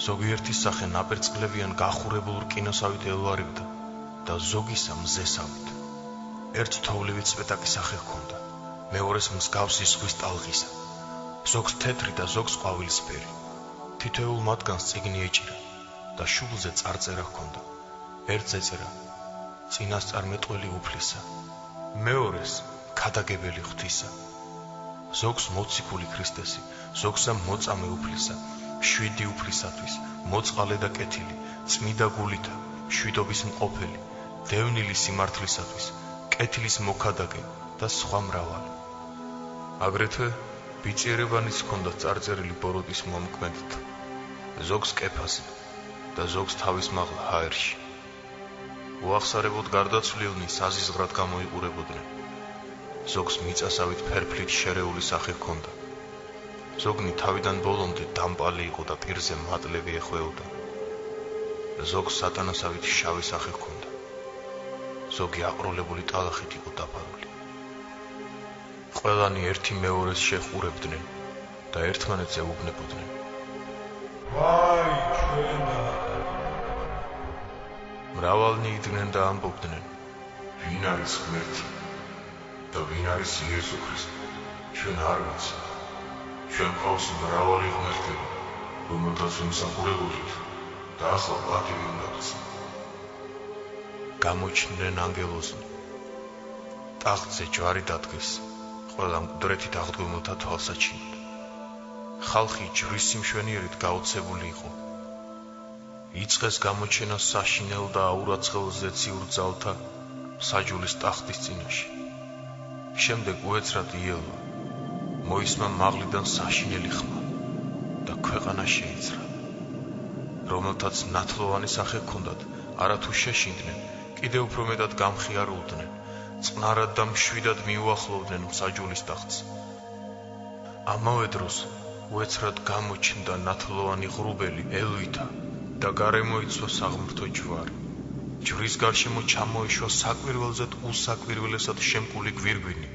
ზოგიერთის სახე ნაპერწკლებიან გახურებულ რკინასავით ელვარებდა და ზოგისა მზესავით. ერთ თოვლივით სპეტაკის სახე ჰქონდა, მეორეს მსგავსი ზღვის ტალღისა, ზოგს თეთრი და ზოგს ყვავილისფერი. თითოეულ მათგანს წიგნი ეჭირა და შუბლზე წარწერა ჰქონდა. ერთს ეწერა წინასწარმეტყველი უფლისა, მეორეს ქადაგებელი ღვთისა, ზოგს მოციქული ქრისტესი, ზოგსა მოწამე უფლისა, 7 უფლისათვის, მოწყალე და კეთილი, წმიდა გულითა, შვიდობის მყოფელი, დევნილი სიმართლისათვის, კეთილის მოქადაგე და სხვა მრავალი. აგრეთვე ბიწიერებანიც ჰქონდა წარწერილი ბოროტის მომკმედით, ზოგს კეფაზე და ზოგს თავის მაღლა ჰაერში. უახსარებოდ გარდაცვლილნი საზიზღრად გამოიყურებოდნენ, ზოგს მიწასავით ფერფლით შერეული სახე ჰქონდა, ზოგნი თავიდან ბოლომდე დამპალი იყო და პირზე მატლები ეხვეოდა, ზოგს სატანასავით შავი სახე ჰქონდა, ზოგი აყროლებული ტალახით იყო დაფარული. ყველანი ერთი მეორეს შეჰყურებდნენ და ერთმანეთზე უბნებოდნენ. ვაი, ჩვენა! მრავალნი იდგნენ და ამბობდნენ, ვინ არის ღმერთი და ვინ არის იესო ქრისტე? ჩვენ არ ვიცით. ჩვენ ყავს მრავალი ღმერთები, რომელთაც ვიმსახურებოდით და ახლა პატივი უნდა გცნო. გამოჩნდნენ ანგელოზნი. ტახტზე ჯვარი დადგეს, ყველა მკვდრეთით აღდგომილთა თვალსაჩინოდ. ხალხი ჯვრის სიმშვენიერით გაოცებული იყო. იწყეს გამოჩენა საშინელ და აურაცხელზე ციურ ძალთა საჯულის ტახტის წინაშე. შემდეგ უეცრად იელვა, მოისმა მაღლიდან საშინელი ხმა და ქვეყანა შეიძრა. რომელთაც ნათლოვანი სახე ჰქონდათ, არათუ შეშინდნენ, კიდევ უფრო მეტად გამხიარულდნენ, წყნარად და მშვიდად მიუახლოვდნენ მსაჯულის ტახტს. ამავე დროს უეცრად გამოჩნდა ნათლოვანი ღრუბელი ელვითა და გარემოიცვა საღმრთო ჯვარი. ჯვრის გარშემო ჩამოიშვა საკვირველზედ უსაკვირველესად შემკული გვირგვინი.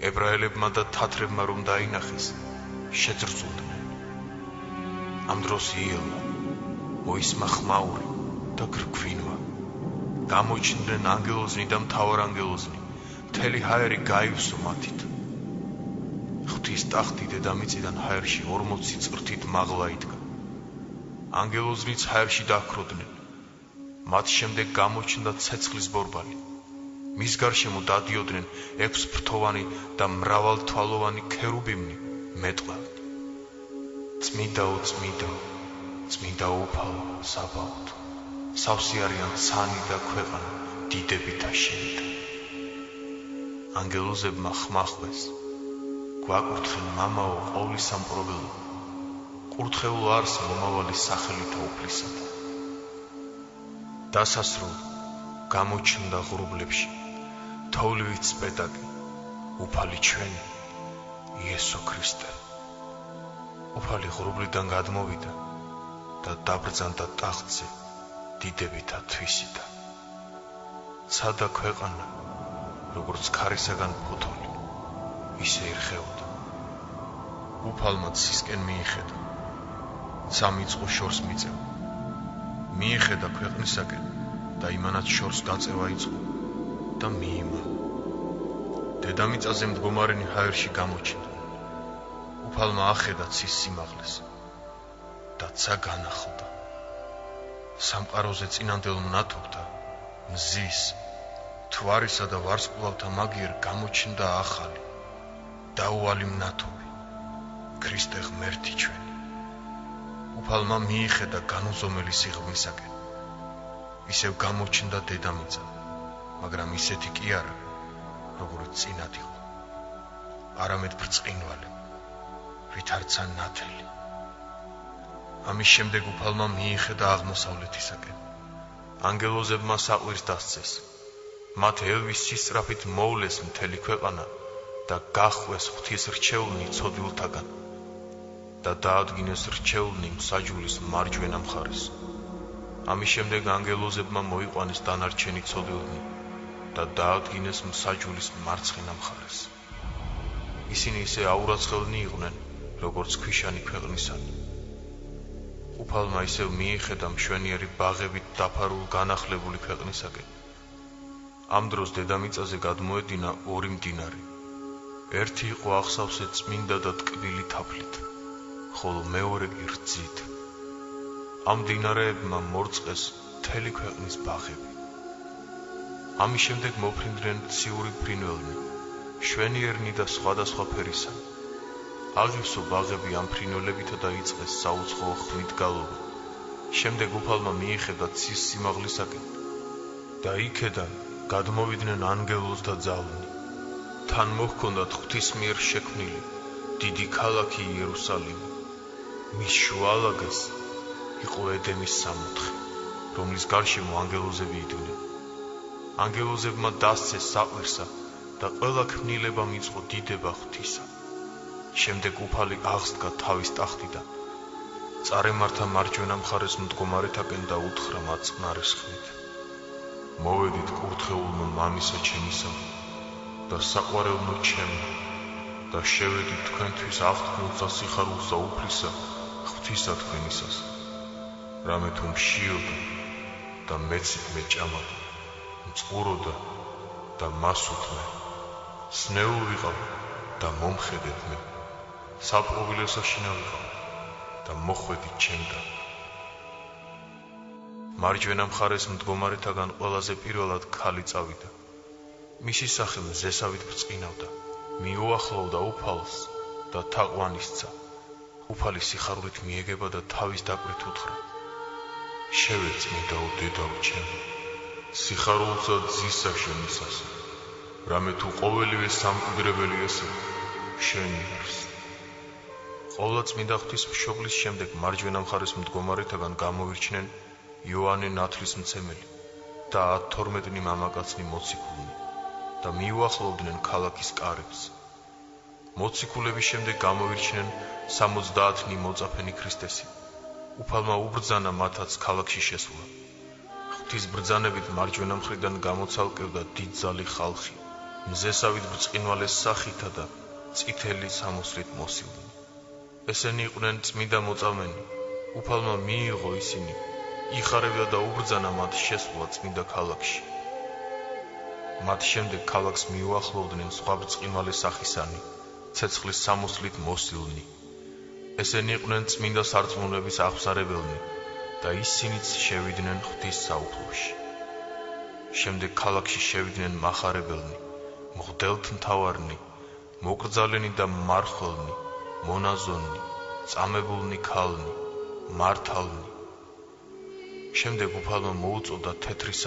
ებრაელებმა და თათრებმა რომ დაინახეს, შეძრწუნდნენ. ამ დროს იელვა, მოისმა ხმაური და გვირგვინვა. გამოჩნდნენ ანგელოზნი და მთავარანგელოზნი, მთელი ჰაერი გაივსო მათით. ღვთის ტახტი დედამიწიდან ჰაერში 40 წრთით მაღლა იდგა. ანგელოზნიც ჰაერში დაჰქროდნენ. მათ შემდეგ გამოჩნდა ცეცხლის ბორბალი. მის გარშემო დადიოდნენ 6 ფრთოვანი და მრავალთვალოვანი ქერუბიმნი მეტყველად. წმიდაო, წმიდაო, წმიდა უფალო, საბაოდ, სავსე არიან ცანი და ქვეყანა დიდებითა შენთან. ანგელოზებმა ხმა ხვეს. გვაკურთხენ მამაო ყოვლისამპრობელო, კურთხეულ არს მომავალი სახელითა უფლისათა. დასასრულ გამოჩნდა ღრუბლებში თოვლივით სპეტაკი, უფალი ჩვენი იესო ქრისტე. უფალი ღრუბლიდან გადმოვიდა და დაბრძანდა ტახტზე დიდებითა თვისითა. ცადა ქვეყანა, როგორც ქარისაგან ფოთოლი, ისე ირხეოდა. უფალმა ცისკენ მიიხედა, სამიწყო შორს მიწევა. მიიხედა ქვეყნისაკენ და იმანაც შორს გაწევა იწყო და მიიმა. დედამიწაზე მდგომარენი ჰაერში გამოჩნდა. უფალმა ახედა ცის სიმაღლეს და ცა განახლდა. სამყაროზე წინანდელ მნათობთა, მზის, თვარისა და ვარსკვლავთა მაგიერ გამოჩნდა ახალი, დაუვალი მნათობი, ქრისტე ღმერთი ჩვენი. უფალმა მიიხედა განუზომელი სიღრმისაკენ. ისევ გამოჩნდა დედამიწა, მაგრამ ისეთი კი არა, როგორც წინათ იყო. არამედ ბრწყინვალე, ვითარცა ნათელი. ამის შემდეგ უფალმა მიიხედა აღმოსავლეთისაკენ. ანგელოზებმა საყვირს დასცეს. მათ ელვის სისწრაფით მოვლეს მთელი ქვეყანა და გახვეს ღვთის რჩეულნი ცოდვილთაგან და დაადგინეს რჩეულნი მსაჯულის მარჯვენა მხარეს. ამის შემდეგ ანგელოზებმა მოიყვანეს დანარჩენი ცოდვილნი და დაადგინეს მსაჯულის მარცხენა მხარეს. ისინი ისე აურაცხელნი იყვნენ, როგორც ქვიშანი ქვეყნისანი. უფალმა ისევ მიიხედა მშვენიერი ბაღებით დაფარულ განახლებული ქვეყნისაკენ. ამ დროს დედამიწაზე გადმოედინა 2 მდინარე. ერთი იყო აღსავსე წმინდა და ტკბილი თაფლით, ხოლო მეორე კი რძით. ამ მდინარეებმა მორწყეს მთელი ქვეყნის ბაღები. ამის შემდეგ მოფრინდნენ ციური ფრინველნი, შვენიერნი და სხვადასხვა ფერისა. აღივსო ბაღები ამ ფრინველებითა და იწყეს საუცხოო ხმით გალობა. შემდეგ უფალმა მიიხედა ცის სიმაღლისაკენ და იქედან გადმოვიდნენ ანგელოზ და ძალნი. თან მოჰქონდათ ღვთის მიერ შექმნილი დიდი ქალაქი იერუსალიმი. მის შუალაგეს იყო ედემის სამოთხე, რომლის გარშემო ანგელოზები იდგნენ. ანგელოზებმა დასცეს საყვირსა და ყველა ქმნილება მიწყო დიდება ღვთისა. შემდეგ უფალი აღსდგა თავის ტახტიდან, წარემართა მარჯვენა მხარეს მდგომარეთაკენ და უთხრა მათ წყნარის ხმით: მოვედით კურთხეულნო მამისა ჩემისა და საყვარელნო ჩემო და შევედით თქვენთვის აღთქმულსა სიხარულს და უფლისა ღვთისა თქვენისას. რამე თუ მშიოდა და მეცით მეჭამად, მწყუროდა და მასუთმე, სნეულ ვიყავ და მომხედეთ მე, საპყრობილესაშინა ვიყავ და მოხვედით ჩემთან. მარჯვენა მხარეს მდგომარეთაგან ყველაზე პირველად ქალი წავიდა. მისი სახე მზესავით ბრწყინავდა, მიუახლოვდა უფალს და თაყვანისცა. უფალი სიხარულით მიეგება და თავის დაკვრით უთხრა: შევეწმიდაო დედაო ჩემო, სიხარულსა ძისა შენისას, რამე თუ ყოველივე სამკვიდრებელი ესე შენი არის. ყოვლადწმიდა ღვთის მშობლის შემდეგ მარჯვენა მხარეს მდგომარეთაგან გამოვირჩნენ იოანე ნათლისმცემელი და 12 მამაკაცნი მოციქულნი და მიუახლოვდნენ ქალაქის კარებს. მოციქულების შემდეგ გამოვირჩნენ 70 მოწაფენი ქრისტესი. უფალმა უბრძანა მათაც ქალაქში შესვლა. ღვთის ბრძანებით მარჯვენა მხრიდან გამოცალკევდა დიდძალი ხალხი, მზესავით ბრწყინვალე სახითა და წითელი სამოსლით მოსილნი. ესენი იყვნენ წმინდა მოწამენი. უფალმა მიიღო ისინი, იხარებდა და უბრძანა მათ შესვლა წმინდა ქალაქში. მათ შემდეგ ქალაქს მიუახლოვდნენ სხვა ბრწყინვალე სახისანი, ცეცხლის სამოსლით მოსილნი. ესენი იყვნენ წმინდა სარწმუნოების აღმსარებელნი და ისინიც შევიდნენ ღვთის საუფლოში. შემდეგ ქალაქში შევიდნენ მახარებელნი, მღვდელთმთავარნი, მოკრძალენი და მარხველნი, მონაზონნი, წამებულნი ქალნი, მართალნი. შემდეგ უფალმა მოუწოდა თეთრი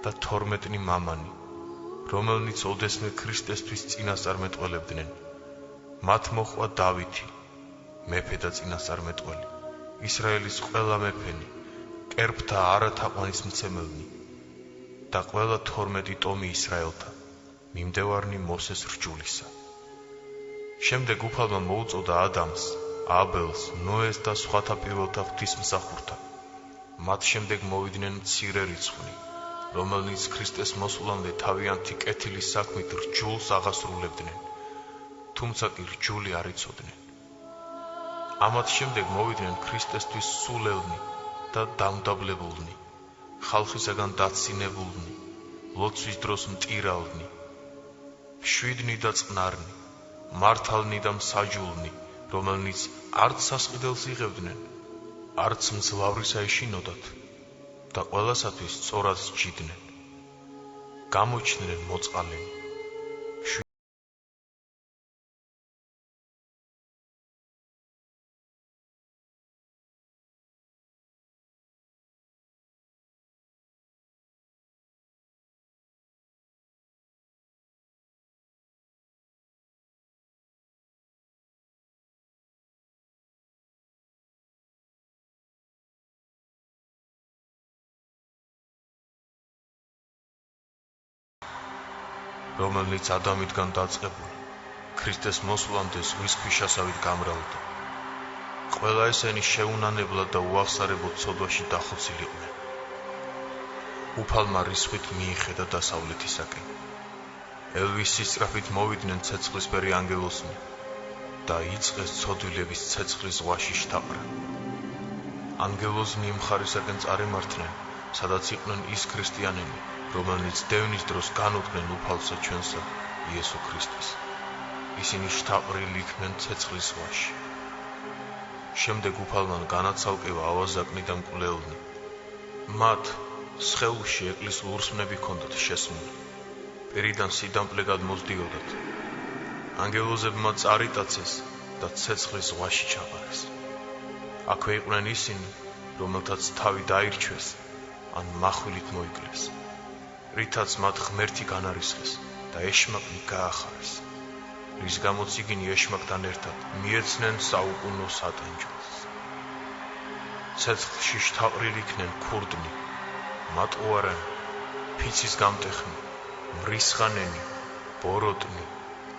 და 12 მამანი, რომელნიც ოდესმე ქრისტესთვის წინასწარმეტყველებდნენ. მათ მოჰყვა დავითი, მეფე და წინასწარმეტყველი, ისრაელის ყველა მეფენი, კერპთა არათაყვანისმცემელნი და ყველა 12 ტომი ისრაელთა, მიმდევარნი მოსეს რჯულისა. შემდეგ უფალმა მოუწოდა ადამს, აბელს, ნოეს და სხვათა პირველთა ღვთისმსახურთა. მათ შემდეგ მოვიდნენ მცირე რიცხვი, რომელნიც ქრისტეს მოსვლამდე თავიანთი კეთილის საქმით რჯულს აღასრულებდნენ, თუმცა კი რჯული არ იცოდნენ. ამათ შემდეგ მოვიდნენ ქრისტესთვის სულელნი და დამდაბლებულნი, ხალხისაგან დაცინებულნი, ლოცვის დროს მტირალნი, მშვიდნი და წყნარნი, მართალნი და მსაჯულნი, რომელნიც არც სასყიდელს იღებდნენ, არც მძლავრისა ეშინოდათ და ყველასათვის სწორად სჯიდნენ. გამოჩნდნენ მოწყალენი. რომელნიც ადამიდან დაწყებული, ქრისტეს მოსვლამდე ზღვის ქვიშასავით გამრავლდა. ყველა ესენი შეუნანებლად და უახსარებოდ ცოდვაში დახოცილიყვნენ. უფალმა რისხვით მიიხედა დასავლეთისაკენ. ელვის სისწრაფით მოვიდნენ ცეცხლისფერი ანგელოზნი და იწყეს ცოდვილების ცეცხლის ზღვაში შთაყრა. ანგელოზნი იმ მხარისაკენ წარიმართნენ, სადაც იყვნენ ის ქრისტიანები, რომელნიც დევნის დროს განუდგნენ უფალსა ჩვენსა იესო ქრისტეს. ისინი შთაყრილი იქნენ ცეცხლის ზღვაში. შემდეგ უფალმან განაცალკევა ავაზაკნი და მკვლელნი. მათ სხეულში ეკლესიურ ურსმნები ჰქონდათ შესმული. პირიდან სიდამპლე გადმოსდიოდათ. ანგელოზებმა წარიტაცეს და ცეცხლის ზღვაში ჩაყარეს. აქვე იყვნენ ისინი, რომელთაც თავი დაირჩვეს ან מחვილით მოიკლეს, რითაც მათ ღმერთი განარისხეს და ეშმაკნი გაახარეს, რის გამოც იგინი ეშმაკთან ერთად მიეცნენ საუკუნო სატანჯოს. ცეცხლში შთაყრილი იქნენ ქურდნი, მატყუარანი, ფიცის გამტეხნი, მრისხანენი, ბოროტნი,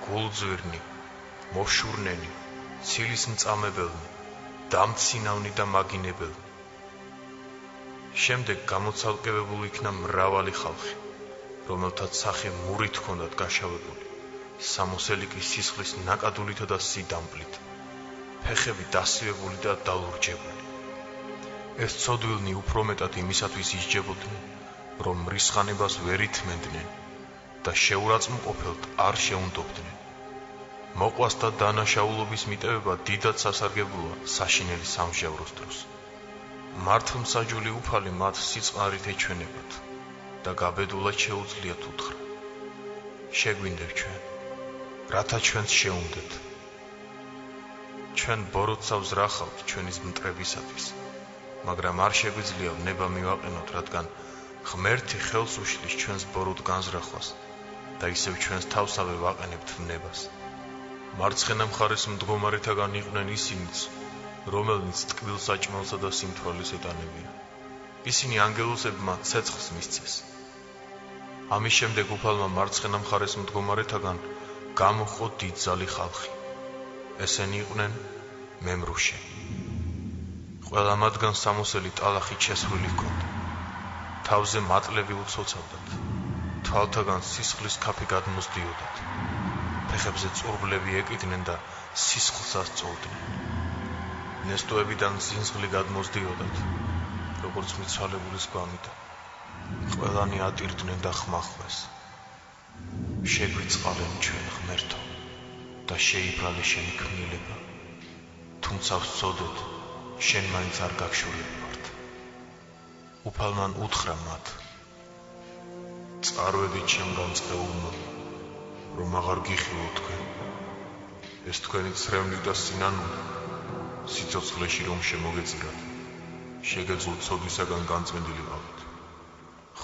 გულძვირნი, მოშურნენი, ცილის მწამებელნი, დამცინავნი და მაგინებელნი. შემდეგ გამოცალკევებული იქნა მრავალი ხალხი, რომელთაც სახე მურით ჰქონდათ გაშავებული, სამოსელი კი სისხლის ნაკადულითა და სიდამპლით, ფეხები დასივებული და დალურჯებული. ეს ცოდვილნი უფრო მეტად იმისათვის ისჯებოდნენ, რომ მრისხანებას ვერ ითმენდნენ და შეურაცხმყოფელთ არ შეუნდობდნენ. მოყვას და დანაშაულობის მიტევება დიდად სასარგებლოა საშინელი სამსჯავროს დროს. მართლმსაჯული უფალი მათ სიწყნარით ეჩვენებათ და გაბედულად შეუძლიათ უთხრა: შეგვინდებ ჩვენ, რათა ჩვენც შეუნდეთ. ჩვენ ბოროტსავს რახავთ ჩვენის მტრებისათვის, მაგრამ არ შეგვიძლია ნება მივაყენოთ, რადგან ღმერთი ხელს უშლის ჩვენს ბოროტ განზრახვას და ისევ ჩვენს თავსავე ვაყენებთ ნებას. მარცხენა მხარეს მდგომარეთაგან იყვნენ ისინიც, რომელნიც ტკბილ საჭმელსა და სიმთვრალეს ეტანებიან. ისინი ანგელოზებმა ცეცხლს მისცეს. ამის შემდეგ უფალმა მარცხენა მხარეს მდგომარეთაგან გამოჰყო დიდძალი ხალხი. ესენი იყვნენ მემრუშე. ყველა მათგან სამოსელი ტალახით შესხვრილი ჰქონდა. თავზე მატლები უცოცავდათ, თვალთაგან სისხლის ქაფი გადმოსდიოდათ, ფეხებზე წურბლები ეკიდნენ და სისხლსაც წოვდნენ. ნესტოებიდან ზინზღლი გადმოსდიოდათ, როგორც მიცვალებულის გვამიდან. ყველანი ატირდნენ და ხმახვეს. შეგვიწყალენ ჩვენ ღმერთო და შეიბრალე შენი ქმნილება, თუმცა ვსწოდეთ, შენ მაინც არ გაგშორები ვართ. უფალმან უთხრა მათ: წარვედით ჩემგან წყეულმა, რომ აღარ გიხილო თქვენ. ეს თქვენი ცრემლი და სინანული, სიცოცხლეში რომ შემოგეწირათ, შეგეძლოთ ცოდვისაგან განწმენდილი ვიყავით,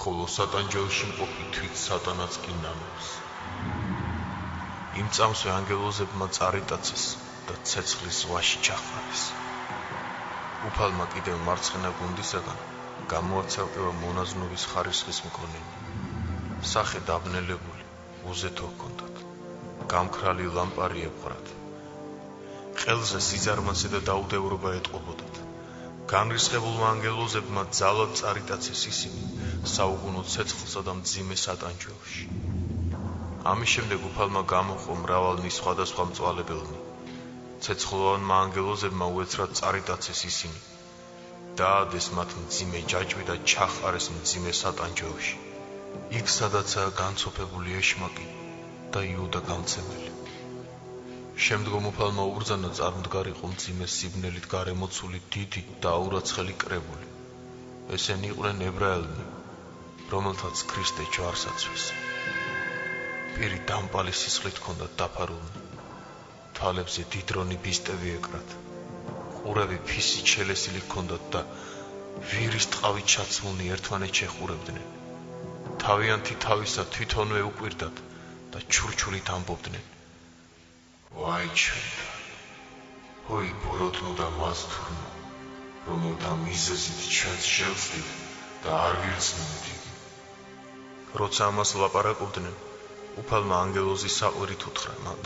ხოლო სატანჯელში მყოფი თვით სატანაც კი ნამობს. იმ წამსვე ანგელოზებმა წარიტაცეს და ცეცხლის ზღვაში ჩახარეს. უფალმა კიდევ მარცხენა გუნდისაგან გამოაცალკევა მონაზვნობის ხარისხის მქონენი. სახე დაბნელებული, უზეთო ჰქონდათ, გამქრალი ლამპარი ეყვრათ. ყელზე სიზარმაცე და დაუდევრობა ეტყობოდათ. განრისხებულმა ანგელოზებმა ძალად წარიტაცეს ისინი საუკუნო ცეცხლსა და მძიმე სატანჯველში. ამის შემდეგ უფალმა გამოჰყო მრავალნი სხვადასხვა მწვალებელნი. ცეცხლოვანმა ანგელოზებმა უეცრად წარიტაცეს ისინი, დაადეს მათ მძიმე ჯაჭვი და ჩაჰყარეს მძიმე სატანჯველში, იქ სადაცაა განცოფებული ეშმაკი და იუდა გამცემელი. შემდგომ უფალმა უბრძანა წარმდგარიყო მძიმე სიბნელით გარემოცული დიდი და აურაცხელი კრებული. ესენი იყვნენ ებრაელნი, რომელთაც ქრისტე ჯვარს აცვეს. პირი დამპალი სისხლით ჰქონდათ დაფარულნი, თვალებზე დიდრონი ბისტები ეკრათ, ყურები ფისით შელესილი ჰქონდათ და ვირის ტყავით ჩაცმულნი ერთმანეთს ეხურებდნენ. თავიანთი თავისა თვითონვე უკვირდათ და ჩურჩულით ამბობდნენ: ვაი ჩვენდა, ჰოი ბოროტნო და მაზთურნო, რომელთა მიზეზით ჩვენს შევსდით და არ ვირწმუნეთ იგი. როცა ამას ლაპარაკობდნენ, უფალმა ანგელოზის საყვირით უთხრა მათ: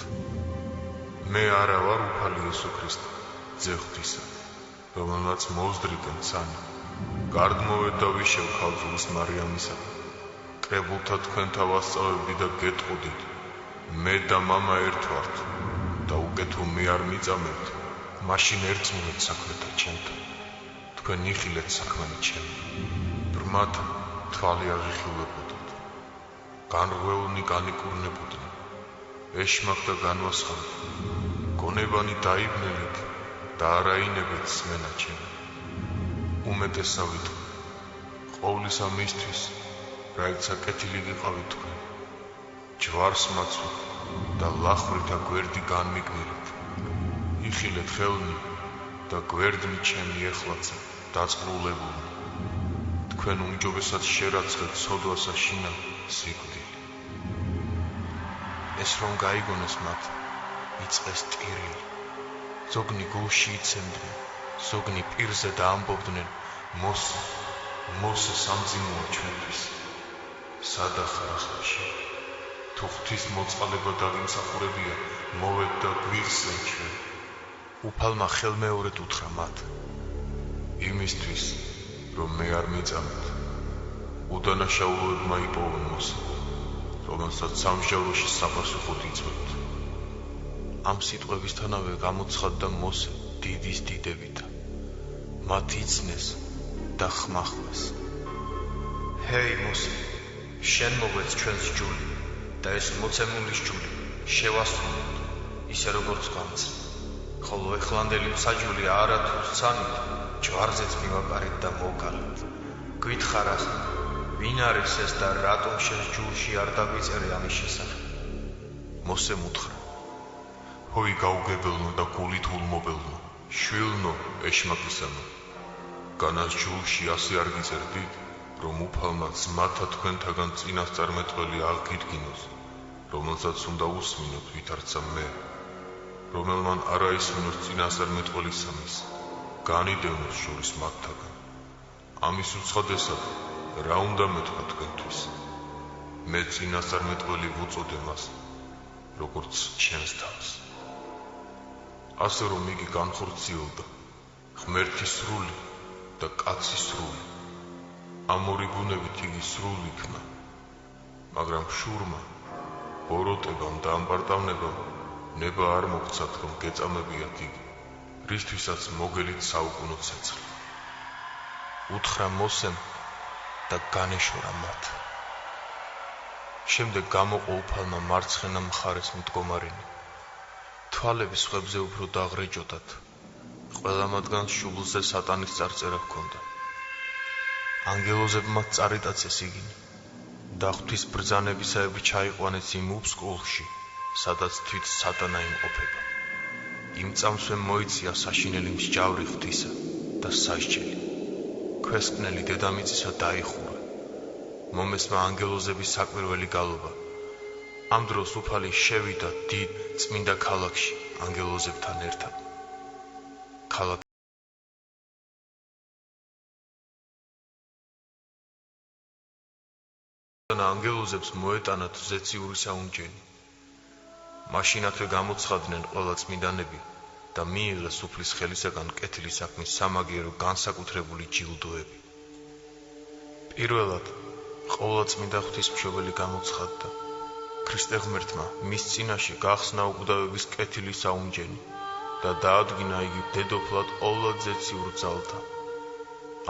მე არა ვარ უფალი იესო ქრისტე, ძე ღვთისა. რომელმაც მოუზდრიგენ ცანი. გარდმოვედ და ვიშევ ქალწულის მარიამისა. კრებულთა თქვენთა ვასწავებდი და გეტყოდით, მე და მამა ერთ ვართ და უკეთო მე არ მიწამებთ, მაშინ ერწყმულეთ საქმეთა ჩემთან. თქვენ იხილეთ საქმენი ჩემი. ბრმად თვალი არ იხილებოდოთ. განრღვეულნი განიკურნებოდნენ. ეშმაკ და განვასხამთ. გონებანი დაიბნელით და არაინებეთ სმენა ჩემი. უმეტესა ვიტყვი. ყოვლისა მისთვის, რაიცა კეთილი გიყავით თქვენ. ჯვარს მაცვით და ლახვრითა გვერდი განმიგნილეთ. იხილეთ ხელნი და გვერდნი ჩემი ეხლაცა დაწყრულებული. თქვენ უმჯობესად შერაცხეთ სოდვასა შინა სიკვდილი. ეს რომ გაიგონეს მათ, იწყეს ტირილი. ზოგნი გულში იცემდნენ, ზოგნი პირზე და ამბობდნენ, მოსე სამძიმოა ჩვენთვის. სადახარ ახლა თუ ღვთის მოწყალება დაგიმსახურებია, მოვედ და გვიხსენ ჩვენ. უფალმა ხელმეორედ უთხრა მათ, იმისთვის, რომ მე არ მიწამეთ. უდანაშაულოებმა იპოვონ მოსე, რომელსაც სამსჯავროში საპასუხოდ იწვევთ. ამ სიტყვებისთანავე გამოცხადდა მოსე დიდის დიდებითა. მათ იცნეს და ხმახვეს. ჰეი მოსე, შენ მოგვეც ჩვენს ჯული და ეს მოცემულის ჯული შევასრულოთ, ისე როგორც გამწ. ხოლო ეხლანდელი მსაჯული არათუ სცანით, ჯვარზეც მივაპარეთ და მოვგალეთ. გვითხრ ახლა, ვინ არის ეს და რატომ შენს ჯულში არ დაგვიწერე ამის შესახებ? მოსემ უთხრა, ჰოი გაუგებელნო და გულით ულმობელნო, შვილნო ეშმაკისანო, განას ჯულში ასე არ გიწერდით, რომ უფალმა ძმათა თქვენთაგან წინასწარმეტყველი აღგიდგინოს, რომელსაც უნდა უსმინოთ ვითარცა მე, რომელმან არა ისმინოს წინასწარმეტყველი სამის, განიდევნოს შორის მათთაგან. ამის უცხადესად რა უნდა მეთქვა თქვენთვის? მე წინასწარმეტყველი ვუწოდე მას, როგორც ჩემს თავს. ასე რომ იგი განხორციელდა, ღმერთის სრული და კაცის სრული. ამ ორი ბუნებით იგი სრული იქნა, მაგრამ შურმა, ბოროტებამ და ამპარტავნებამ ნება არ მოგცათ, რომ გეწამებიათ იგი, რისთვისაც მოგელით საუკუნო ცეცხლი. უთხრა მოსემ და განეშორა მათ. შემდეგ გამოყო უფალმა მარცხენა მხარეს მდგომარენი. თვალები სხვებზე უფრო დაღრეჯოდათ. ყველა მათგანს შუბლზე სატანის წარწერა ჰქონდა. ანგელოზებმა წარიტაცეს იგინი და ღვთის ბრძანებისაებრ ჩაიყვანეს იმ უბსკოლში, სადაც თვით სატანა იმყოფება. იმ წამსვე მოიცია საშინელი მსჯავრი ღვთისა და სასჯელი. ქვესკნელი დედამიწისა დაიხურა. მომესმა ანგელოზების საკვირველი გალობა. ამ დროს უფალი შევიდა დიდ წმინდა ქალაქში ანგელოზებთან ერთად. ანგელოზებს მოეტანათ ზეციური საუნჯენი. მაშინათვე გამოცხადნენ ყველა წმინდანები და მიიღეს უფლის ხელისაგან კეთილი საქმის სამაგიერო განსაკუთრებული ჯილდოები. პირველად ყოვლადწმინდა ღვთისმშობელი გამოცხადდა. ქრისტე ღმერთმა მის წინაშე გახსნა უკვდავების კეთილი საუნჯენი და დაადგინა იგი დედოფლად ყოვლად ზეციურ ძალთა.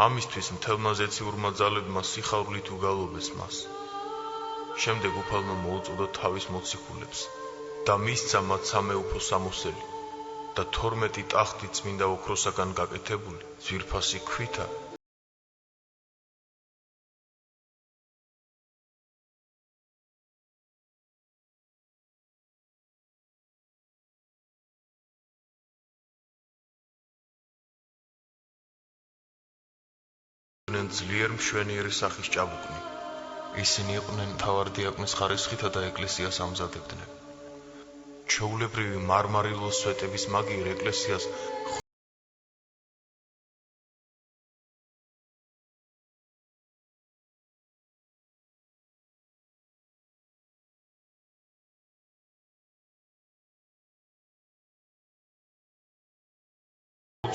ამისთვის მთელმა ზეციურმა ძალებმა სიხარულით უგალობეს მას. შემდეგ უფალმა მოუწოდა თავის მოციქულებს და მისცა მათ სამეუფო სამოსელი და 12 ტახტი წმინდა ოქროსაგან გაკეთებული ძვირფასი ქვითა ძლიერ მშვენიერი სახის ჭაბუკნი. ისინი იყვნენ მთავარდიაკნის ხარისხითა და ეკლესიას ამზადებდნენ. ჩვეულებრივი მარმარილოს სვეტების მაგიერ ეკლესიას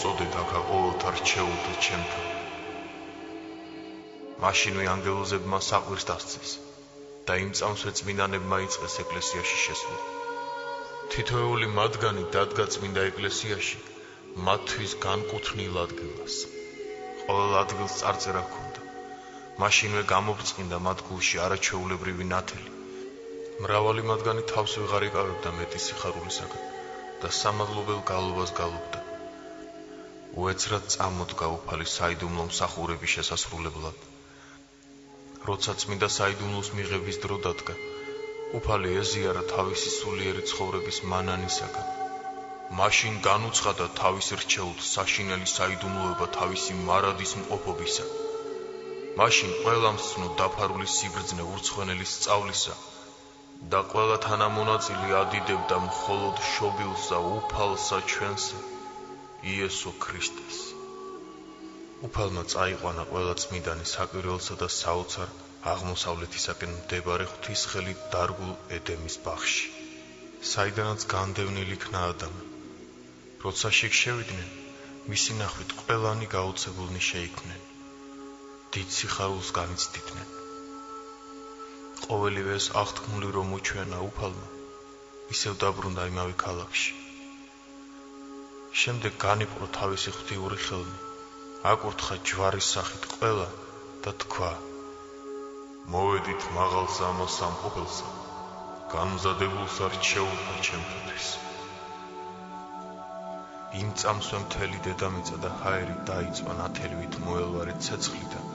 მოუწოდეთ აქა ყოველთა რჩეულთა ჩემთან. მაშინვე ანგელოზებმა საყვირს დასცეს და იმ წამსვე წმინდანებმა იწყეს ეკლესიაში შესვლა. თითოეული მათგანი დადგა წმინდა ეკლესიაში მათთვის განკუთვნილ ადგილას. ყოველ ადგილს წარწერა ჰქონდა. მაშინვე გამობრწყინდა მათ გულში არაჩვეულებრივი ნათელი. მრავალი მათგანი თავს ვეღარ იკავებდა მეტი სიხარულისაგან და სამადლობელ გალობას გალობდა. უეცრად წამოდგა უფალი საიდუმლო მსახურების შესასრულებლად. როცა წმინდა საიდუმლოს მიღების დრო დადგა, უფალი ეზიარა თავისი სულიერი ცხოვრების მანანისაგან. მაშინ განუცხადა თავის რჩეულს საშინელი საიდუმლოება თავისი მარადის მყოფობისა. მაშინ ყველამ სცნო დაფარული სიბრძნე ურცხვენელი სწავლისა და ყველა თანამონაწილე ადიდებდა მხოლოდ შობილსა უფალსა ჩვენსა იესო ქრისტეს. უფალმა წაიყვანა ყველა წმინდანი საკვირველსა და საოცარ აღმოსავლეთისაკენ მდებარე ღვთისხელით დარგულ ედემის ბაღში, საიდანაც განდევნილი იქნა ადამი. როცა შიგ შევიდნენ, მისი ნახვით ყველანი გაოცებულნი შეიქმნენ, დიდ სიხარულს განიცდიდნენ. ყოველივე ეს აღთქმული რომ უჩვენა უფალმა, ისევ დაბრუნდა იმავე ქალაქში. შემდეგ განიპყრო თავისი ღვთიური ხელნი, აკურთხა ჯვარის სახით ყველა და თქვა: მოვედით მაღალსა ამას სამყოფელსა, გამზადებულსა რჩეულთა ჩემთვის. იმ წამსვე მთელი დედამიწა და ჰაერი დაიწვა ნათელივით მოელვარე ცეცხლიდან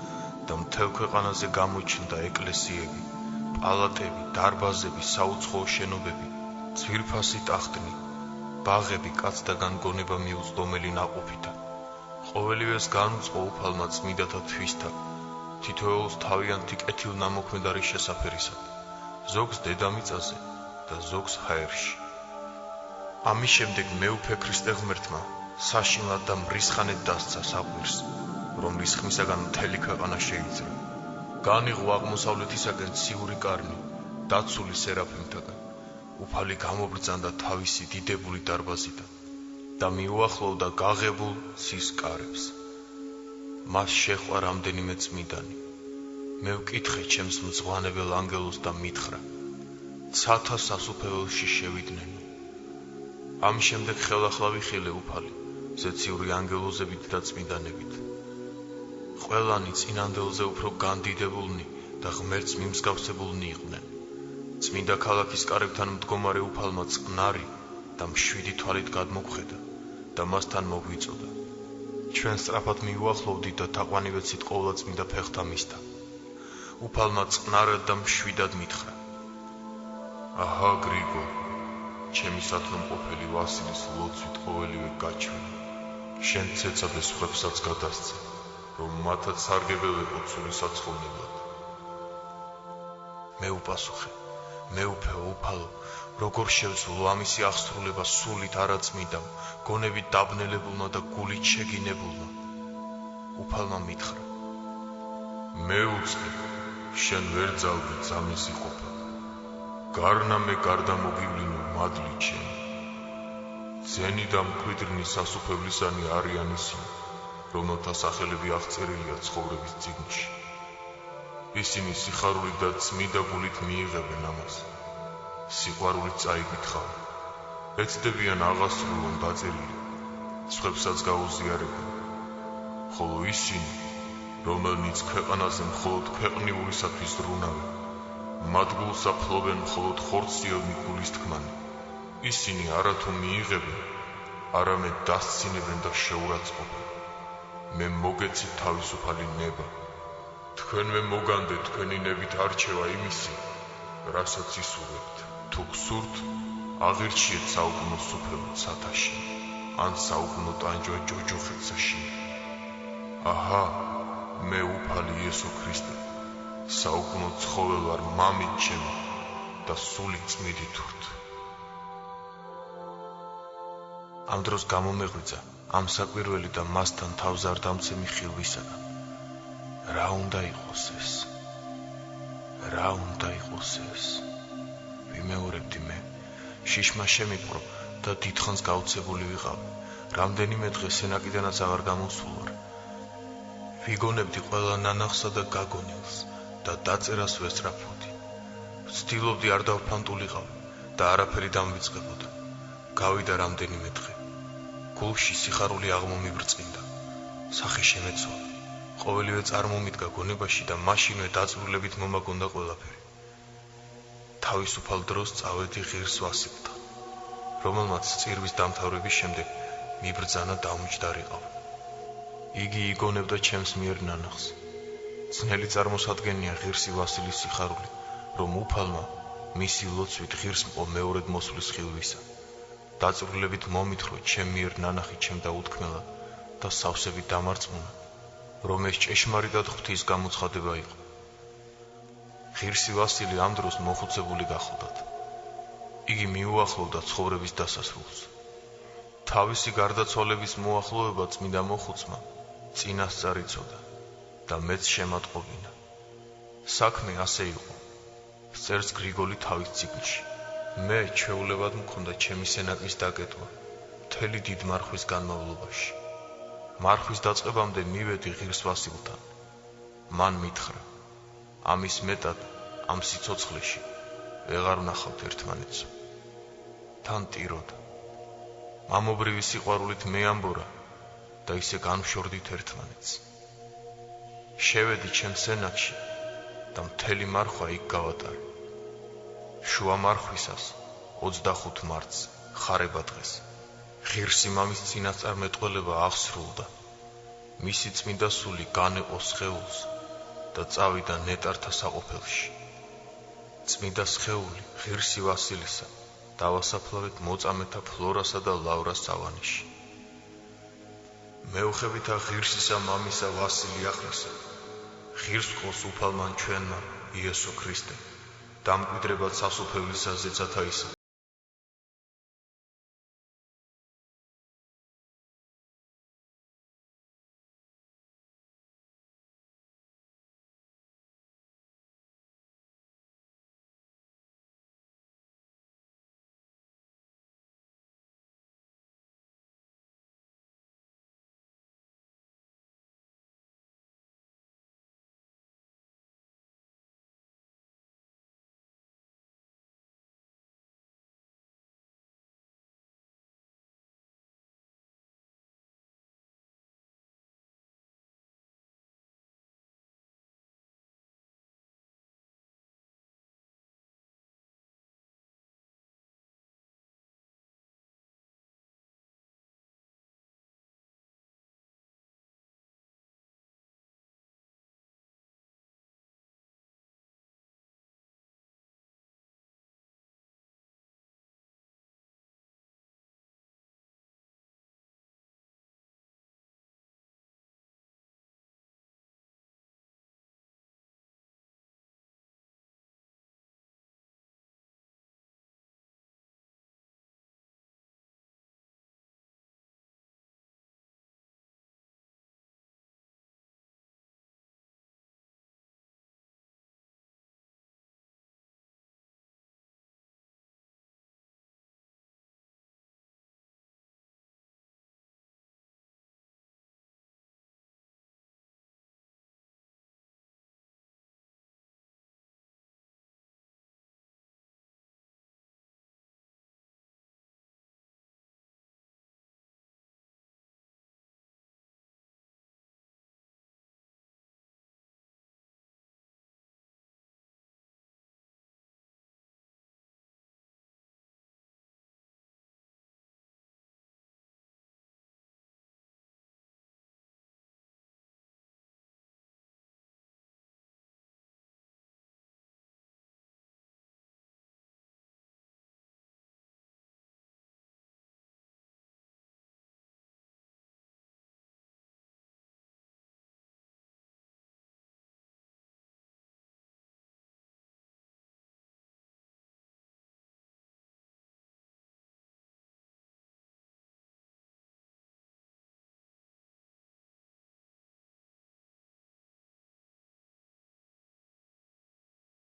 და მთელ ქვეყანაზე გამოჩნდა ეკლესიები, პალატები, დარბაზები, საუცხოო შენობები, ძვირფასი ტახტნი, ბაღები კაცთაგან გონება მიუწვდომელი ნაყოფითა. ყოველივეს განუწყო უფალმა წმინდათა თვისთა, თითოეულს თავიანთი კეთილნამოქმედარი შესაფერისად, ზოგს დედამიწაზე და ზოგს ჰაერში. ამის შემდეგ მეუფე ქრისტე ღმერთმა საშინლად და მრისხანედ დასცა საყვირს, რომლის ხმისაგან მთელი ქვეყანა შეიძრა. განიღო აღმოსავლეთისაკენ ციური კარნი, დაცული სერაფიმთაგან. უფალი გამობრძანდა თავისი დიდებული დარბაზიდან და მიუახლოვდა გაღებულ ცის კარებს. მას შეჰყვა რამდენიმე წმინდანი. მე ვკითხე ჩემს მწვანებელ ანგელოზს და მითხრა: ცათა სასუფეველში შევიდნენ. ამ შემდეგ ხელახლა ვიხილე უფალი, ზეციური ანგელოზებით და წმინდანებით. ყველანი წინანდელზე უფრო განდიდებულნი და ღმერთს მიმსგავსებულნი იყვნენ. წმინდა ქალაქის კარებთან მდგომარე უფალმა წყნარი და მშვიდი თვალით გადმოგხედა და მასთან მოგვიწოდა. ჩვენ სწრაფად მიუახლოვდით და თაყვანივეცით ყოვლადწმინდა ფეხთა მისთა. უფალმა წყნარად და მშვიდად მითხრა: აჰა გრიგო, ჩემი სათნომყოფელი ვასილის ლოცვით ყოველივე გაჩვენა. შენ ცეცადე სხვებსაც გადასცე, რომ მათაც სარგებელებო ცული საცხოვნებლად. მე უპასუხე: მეუფეო უფალო, როგორ შევძლო ამისი აღსრულება სულით არაწმიდამ, გონებით დაბნელებულმა და გულით შეგინებულმა? უფალმა მითხრა: მე უწყე, შენ ვერ ძალდე ძამისი ყოფა. გარნა მე გარდა მოგივლინო მადლი ჩემი. ძენი და მკვიდრნი სასუფევლისანი არიან ისინი, რომელთა სახელები აღწერილია ცხოვრების წიგნში. ისინი სიხარულით და წმიდა გულით მიიღებენ ამას. სიყვარულით წაიკითხავენ. ეცდებიან აღასრულონ დაწერილი, სხვებსაც გაუზიარებენ. ხოლო ისინი, რომელნიც ქვეყანაზე მხოლოდ ქვეყნიურისათვის ზრუნავენ, მათ გულს აფლობენ მხოლოდ ხორციელნი გულისთქმანი. ისინი არათუ მიიღებენ, არამედ დასცინებენ და შეურაცხყოფენ. მე მოგეცით თავისუფალი ნება. თქვენვე მოგანდე თქვენი ნებით არჩევა იმისი, რასაც ისურვებთ. თუ გსურთ, აღირჩიეთ საუკუნო სუფევო ცათაში, ან საუკუნო ტანჯვა ჯოჯოხეთსაში. აჰა, მე უფალი იესო ქრისტე, საუკუნო ცხოველ ვარ მამით ჩემი და სული წმიდით ვრთ. ამ დროს გამომეღვიძა ამ საკვირველი და მასთან თავზარდამცემი ხილვისაგან. რა უნდა იყოს ეს? რა უნდა იყოს ეს? ვიმეორებდი მე. შიშმა შემიპყრო და დიდხანს გაუცებული ვიყავი, რამდენიმე დღე სენაკიდანაც აღარ გამოსულ ვარ. ვიგონებდი ყველა ნანახსა და გაგონილს და დაწერას ვესწრაფოდი. ვცდილობდი არ დავფანტულიყავ და არაფერი დამვიწყებოდა. გავიდა რამდენიმე დღე. გულში სიხარული აღმომიბრწყინდა. სახე შემეცვალა. ყოველივე წარმომიდგა გონებაში და მაშინვე დაწვრილებით მომაგონდა ყველაფერი. თავისუფალ დროს წავედი ღირს ვასილთან, რომელმაც წირვის დამთავრების შემდეგ მიბრძანა დავმჯდარიყავ. იგი იგონებდა ჩემს მიერ ნანახს. ძნელი წარმოსადგენია ღირსი ვასილის სიხარული, რომ უფალმა მისი ლოცვით ღირს მყო მეორედ მოსვლის ხილვისა. დაწვრილებით მომითხრო ჩემ მიერ ნანახი ჩემ დაუთქმელად და სავსებით დამარწმუნა, რომ ეს ჭეშმარიტად ღვთის გამოცხადება იყო. ღირსი ვასილი ამ დროს მოხუცებული გახლდათ. იგი მიუახლოვდა ცხოვრების დასასრულს. თავისი გარდაცვალების მოახლოვება წმინდა მოხუცმა წინასწარ იცოდა და მეც შემატყობინა. საქმე ასე იყო. წერს გრიგოლი თავის წიგნში. მე ჩვეულებად მქონდა ჩემი სენაკის დაკეტვა მთელი დიდ მარხვის განმავლობაში. მარხვის დაწყებამდე მივედი ღირს ვასილთან. მან მითხრა, ამის მეტად ამ სიცოცხლეში ვეღარ ვნახავთ ერთმანეთს. თან ტიროდა. მამობრივი სიყვარულით მეამბორა და ისე განვშორდით ერთმანეთს. შევედი ჩემ სენაკში და მთელი მარხვა იქ გავატარე. შუა მარხვისას 25 მარტს ხარება დღეს ღირსი მამის წინასწარმეტყველება აღსრულდა. მისი წმინდა სული განეყო სხეულს და წავიდა ნეტართა საყოფელში. წმინდა სხეული ღირსი ვასილისა დავასაფლავეთ მოწამეთა ფლორასა და ლავრას სავანეში. მეუხებითა ღირსისა მამისა ვასილი ახრისა, ღირს ყოს უფალმან ჩვენმა იესო ქრისტე, დამკვიდრებად სასופევლისა ზეცათა ისა.